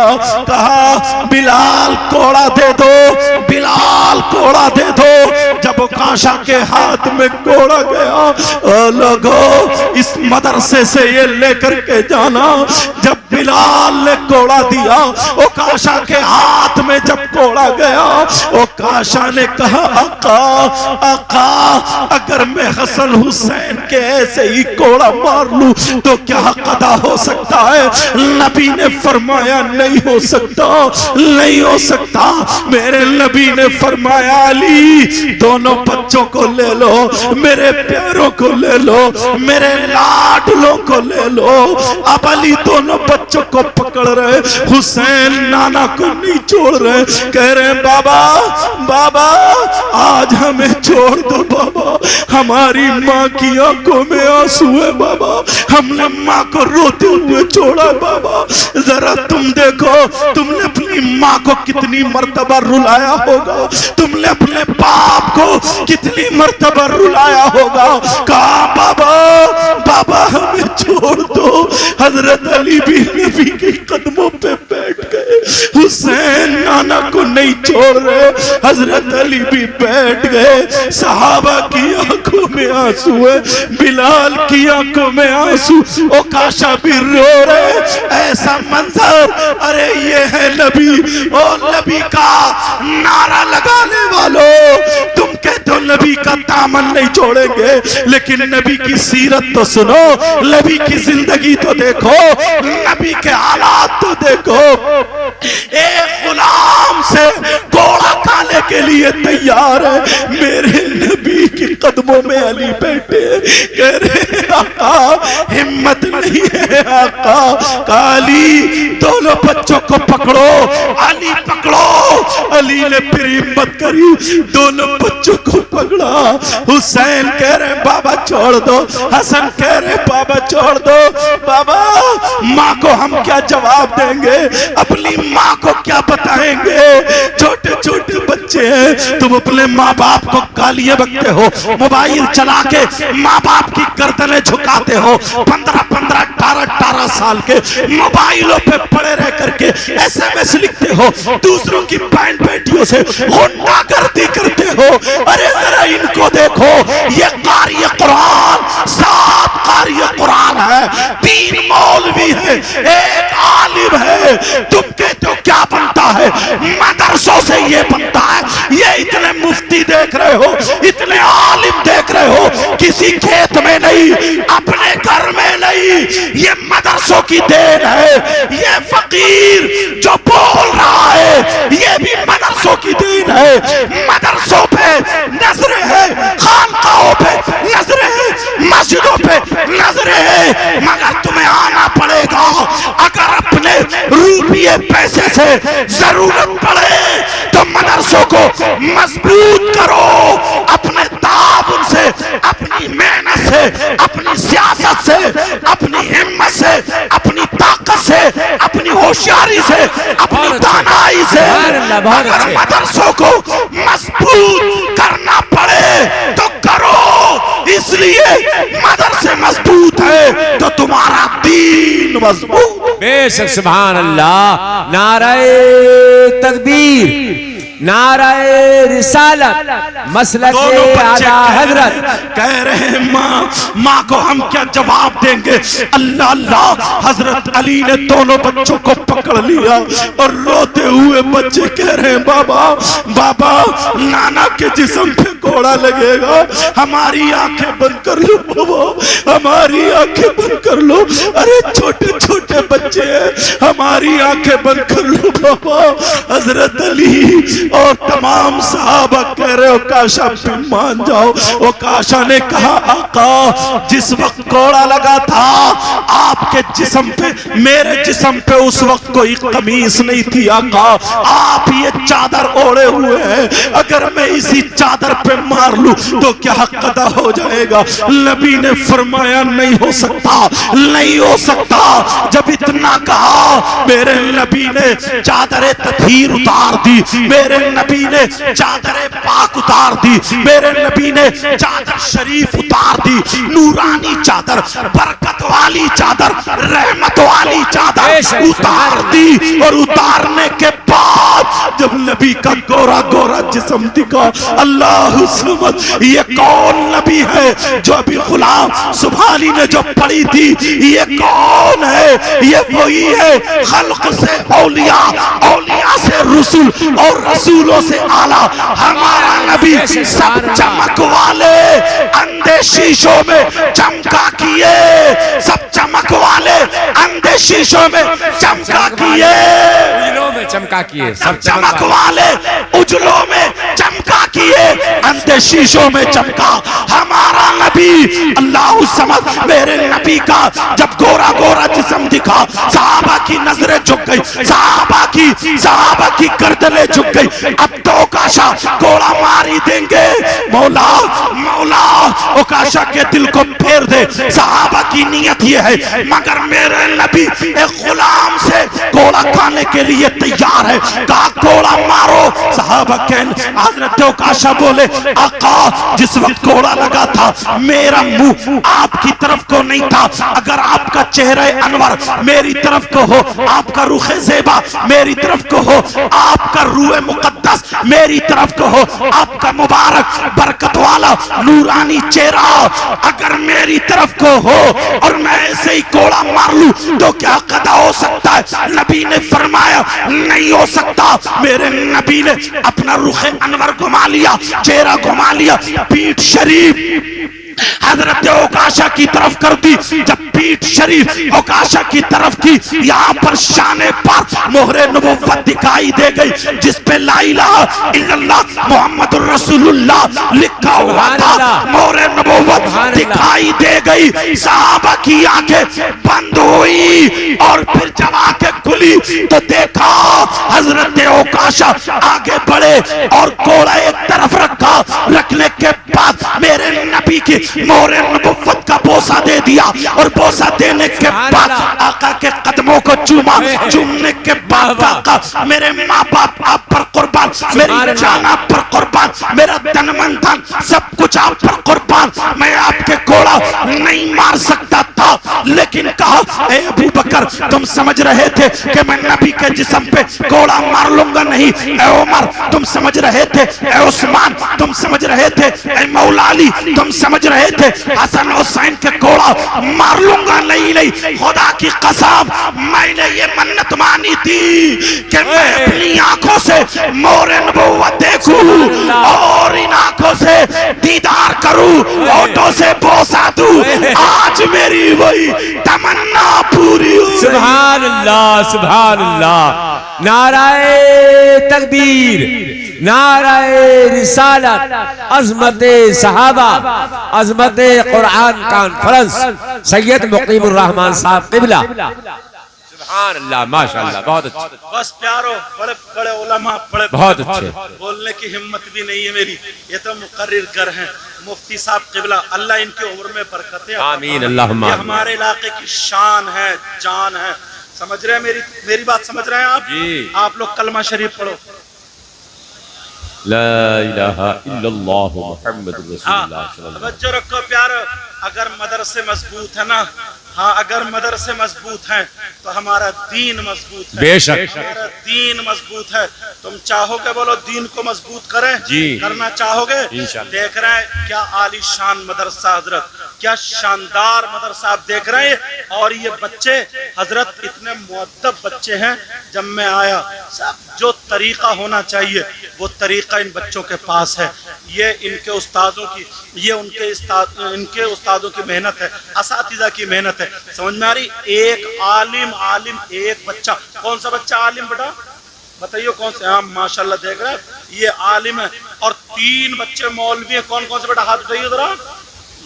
A: کہا بلال کوڑا دے دو, بلال کوڑا دے دو. جب اوکاشا کے ہاتھ میں کوڑا گیا, لوگو اس مدرسے سے یہ لے کر کے جانا. جب بلال نے کوڑا دیا اوکاشا کے ہاتھ میں, جب کوڑا گیا اوکاشا نے کہا آقا اگر میں حسن حسین کے ایسے ہی کوڑا مار لوں تو کیا حق ادا ہو سکتا ہے؟ نبی نے فرمایا نہیں ہو سکتا, نہیں ہو سکتا. میرے نبی نے فرمایا علی دونوں بچوں کو لے لو, میرے پیاروں کو لے لو, میرے لاڈلوں کو لے لو. اب علی دونوں بچوں کو پکڑ رہے, حسین نانا کو نہیں چھوڑ رہے. کہہ رہے بابا آج ہمیں چھوڑ دو بابا, ہماری ماں کی آنکھوں میں آنسو ہے بابا, ہم نے ماں کو روتے ہوئے چھوڑا بابا. ذرا تم دیکھو تم نے اپنی ماں کو کتنی مرتبہ رلایا ہوگا, تم نے اپنے باپ کو کتنی مرتبہ رلایا ہوگا. کہا بابا ہمیں چھوڑ دو. حضرت علی بھی نبی کے قدموں پہ بیٹھ گئے. حسین نانا کو نہیں چھوڑ رہے, حضرت علی بھی بیٹھ گئے. صحابہ کی آنکھوں میں آنسو ہے, بلال کی آنکھوں میں آنسو, اوکاشا بھی رو رہے. ایسا منظر, ارے یہ ہے نبی. اور نبی کا نعرہ لگانے والوں, تم کہتے ہو نبی کا دامن نہیں چھوڑیں گے, لیکن نبی کی سیرت تو سنو, نبی کی زندگی تو دیکھو, نبی کے حالات تو دیکھو. ایک غلام سے گھوڑا کھانے کے لیے تیار ہے. میرے نبی کے قدموں میں علی بیٹھے, کہہ رہے آقا ہمت نہیں ہے آقا. علی دونوں بچوں کو پکڑو, علی پکڑو. علی نے پھر ہمت کری, دونوں بچوں کو پکڑا. حسین کہہ رہے بابا چھوڑ دو, حسن کہہ رہے بابا چھوڑ دو. بابا ماں کو ہم کیا جواب دیں گے, اپنی ماں کو کیا بتائیں گے؟ چھوٹے چھوٹے بچے ہیں, تم اپنے ماں باپ کو گالیاں بکتے ہو, موبائل چلا کے ماں باپ کی گردنیں جھکاتے ہو. 15-18 سال کے موبائلوں پہ پڑے رہ کر کے SMS لکھتے ہو, دوسروں کی بہن بیٹیوں سے غنڈہ گردی کرتے ہو. ارے ذرا ان کو دیکھو, یہ قاری قرآن, 7 قاری قرآن ہے, 3 مولوی ہے, 1 عالم ہے. تم کہتے ہو کیا بنتا ہے؟ مدرسوں سے یہ بنتا ہے. یہ اتنے مفتی دیکھ رہے ہو, اتنے عالم دیکھ رہے ہو, کسی کھیت میں نہیں, اپنے گھر میں نہیں, یہ مدرسوں کی دین ہے. یہ فقیر جو بول رہا ہے یہ بھی مدرسوں کی دین ہے. مدرسوں پہ نظریں ہیں, خانقاہوں پہ نظریں ہیں, مسجدوں پہ نظریں ہیں, مگر تمہیں آنا پڑے گا. اگر اپنے روپیے پیسے سے ضرورت پڑے تو مدرسوں کو مضبوط کرو، اپنے تعاون سے، اپنی محنت سے، اپنی سیاست سے، اپنی ہمت سے، اپنی طاقت سے، اپنی ہوشیاری سے، اپنی دانائی سے اگر مدرسوں کو مضبوط کرنا پڑے تو کرو، اس لیے مدرسے مضبوط ہے تو تمہارا دین مضبوط۔
B: بے شک سبحان اللہ، نعرہ تکبیر، نعرہ رسالت، مسلک اعلیٰ حضرت۔
A: کہہ رہے ہیں ماں کو ہم کیا جواب دیں گے؟ اللہ اللہ، حضرت علی نے دونوں بچوں کو پکڑ لیا اور روتے ہوئے بچے کہہ رہے ہیں بابا بابا، نانا کے جسم پہ گھوڑا لگے گا، ہماری آنکھیں بند کر لو بابا، ہماری آنکھیں بند کر لو۔ ارے چھوٹے چھوٹے بچے ہیں، ہماری آنکھیں بند کر لو بابا۔ حضرت علی اور تمام صحابہ کہہ رہے ہو کاشا پہ مان جاؤ۔ وہ کاشا نے کہا آقا، جس وقت کوڑا لگا تھا آپ کے جسم پہ، میرے جسم پہ اس وقت کوئی قمیص نہیں تھی آقا، آپ یہ چادر اوڑے ہوئے ہیں، اگر میں اسی چادر پہ مار لوں تو کیا حق ادا ہو جائے گا؟ نبی نے فرمایا نہیں ہو سکتا، نہیں ہو سکتا۔ جب اتنا کہا میرے نبی نے چادر تطہیر اتار دی، میرے نبی نے چادر پاک اتار دی، میرے نبی نے چادر شریف اتار دی، نورانی چادر، برکت والی چادر، رحمت والی چادر اتار دی۔ اور اتارنے کے بعد جب نبی کا گورا گورا جسم دکھا، اللہ سمجھ یہ کون نبی ہے جو ابھی غلام سبحانی نے جو پڑھی تھی، یہ کون ہے؟ یہ وہی ہے خلق سے اولیاء، اولیاء سے رسول اور رسولوں سے اعلیٰ ہمارا نبی۔ سب چمک والے اندھے شیشوں میں چمکا کیے، سب چمک والے اندھے شیشوں میں چمکا کیے،
B: اجلوں میں چمکا کیے،
A: سب چمک والے اجلوں میں چمکا کیے، اندھے شیشوں میں چمکا ہمارا نبی۔ اللہ سمجھ میرے نبی کا جب گورا گورا جسم دکھا، صحابہ کی نظریں جھک گئی، صحابہ کی گردنیں جھک گئی۔ اب تو اوکاشا گوڑا ماری دیں گے، مولا مولا اوکاشا کے دل کو پھیر دے۔ صحابہ کی نیت یہ ہے مگر میرے نبی ایک غلام سے گوڑا کھانے کے لیے تیار ہے، کہا گوڑا مارو۔ صحابہ کہنے حضرت اوکاشا بولے آقا، جس وقت گوڑا لگا تھا میرا منہ آپ کی طرف کو نہیں تھا، اگر آپ کا چہرہ انور میری طرف کو ہو، آپ کا رخ زیبا میری طرف کو ہو، آپ کا روح مقدس میری طرف کو ہو، آپ کا مبارک برکت والا نورانی چہرہ اگر میری طرف کو ہو اور میں ایسے ہی کوڑا مار لوں تو کیا قضا ہو سکتا ہے؟ نبی نے فرمایا نہیں ہو سکتا۔ میرے نبی نے اپنا رخ انور گھما لیا، چہرہ گھما لیا، پیٹھ شریف حضرت اوکاشا کی طرف کر دی۔ جب پیٹھ شریف اوکاشا کی طرف کی، یہاں پر شانے پر مہر نبوت دکھائی دے گئی جس پہ لا الہ الا اللہ محمد الرسول اللہ لکھا ہوا تھا، مہر نبوت دکھائی دے گئی۔ صحابہ کی آنکھیں بند ہوئی اور پھر جب آنکھیں کھلی تو دیکھا حضرت اوکاشا آگے بڑھے اور کوڑا ایک طرف رکھا، رکھنے کے بعد میرے نبی کی مہر نبوت کا بوسہ دے دیا، اور بوسہ دینے کے بعد آقا کے قدموں کو چوما، چومنے کے بعد آقا میرے ماں باپ آپ پر قربان، میری جان آپ پر قربان، میرا تن من دھن سب کچھ آپ پر قربان، میں آپ کے کوڑا نہیں مار سکتا تھا، لیکن کہا اے ابو بکر تم سمجھ رہے تھے کہ میں نبی کے جسم پہ کوڑا مار لوں گا؟ نہیں۔ اے عمر تم سمجھ رہے تھے، اے عثمان تم سمجھ رہے تھے، اے مولا علی تم سمجھ رہے تھے حسن حسین کے کوڑا مار لوں گا؟ نہیں، خدا کی قسم میں نے یہ منت مانی تھی کہ میں اپنی آنکھوں سے مہر نبوت دیکھوں اور ان آنکھوں سے دیدار کروں، ہونٹوں سے بوسہ دوں۔ آج میری وہی تمنا پوری ہوئی۔
B: سبحان اللہ، سبحان اللہ، نعرہ تکبیر، نعرہ رسالت، عظمت صحابہ، عظمت قرآن کانفرنس، سید مقیم الرحمن صاحب قبلہ۔ سبحان اللہ ماشاء اللہ بہت اچھا
A: بس پیارو بڑے بڑے علماء بڑے
B: بہت اچھے
A: بولنے کی ہمت بھی نہیں ہے میری. یہ تو مقرر گر ہیں مفتی صاحب قبلہ, اللہ ان کی عمر میں برکتیں عطا
B: آمین اللہم
A: یہ
B: آمین.
A: ہمارے علاقے کی شان ہے, جان ہے. سمجھ رہے ہیں میری بات سمجھ رہے ہیں آپ؟
B: جی.
A: آپ لوگ کلمہ شریف پڑھو.
B: لا الہ الا اللہ محمد رسول اللہ صلی اللہ علیہ
A: توجہ رکھو پیارو, اگر مدرسے مضبوط ہے نا, ہاں اگر مدرسے مضبوط ہیں تو ہمارا دین مضبوط ہے.
B: بے شک.
A: ہمارا دین مضبوط ہے. تم چاہو گے بولو دین کو مضبوط کریں؟
B: جی.
A: کرنا چاہو گے؟
B: انشاءاللہ.
A: دیکھ رہے ہیں کیا عالی شان مدرسہ حضرت, کیا شاندار مدرسہ آپ دیکھ رہے ہیں. اور یہ بچے حضرت اتنے مؤدب بچے ہیں. جب میں آیا سب جو طریقہ ہونا چاہیے وہ طریقہ ان بچوں کے پاس ہے. یہ ان کے استادوں کی, یہ ان کے استادوں کی محنت ہے, اساتذہ کی محنت ہے. سمجھ میں آ رہی؟ ایک عالم ایک بچہ. کون سا بچہ عالم بیٹا بتائیے کون سے؟ ہاں ماشاءاللہ دیکھ رہے ہیں یہ عالم ہے. اور 3 بچے مولوی ہیں. کون کون سے بیٹا ہاتھ اٹھائیے ذرا.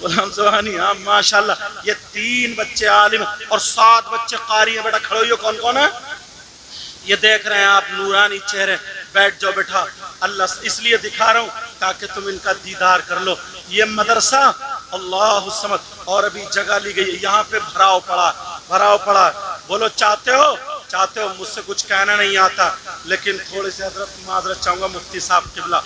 A: غلام زبانی, ہاں ماشاءاللہ یہ 3 بچے عالم ہیں اور 7 بچے قاری ہیں. بیٹا کھڑے ہوئے کون کون ہے؟ یہ دیکھ رہے ہیں آپ نورانی چہرے. بیٹھ جاؤ بیٹا, اللہ اس لیے دکھا رہا ہوں تاکہ تم ان کا دیدار کر لو. یہ مدرسہ اللہ الصمد, اور ابھی جگہ لی گئی ہے یہاں پہ بھراؤ پڑا. بولو چاہتے ہو مجھ سے کچھ کہنا نہیں آتا, لیکن تھوڑے سے حضرت معذرت چاہوں گا مفتی صاحب قبلہ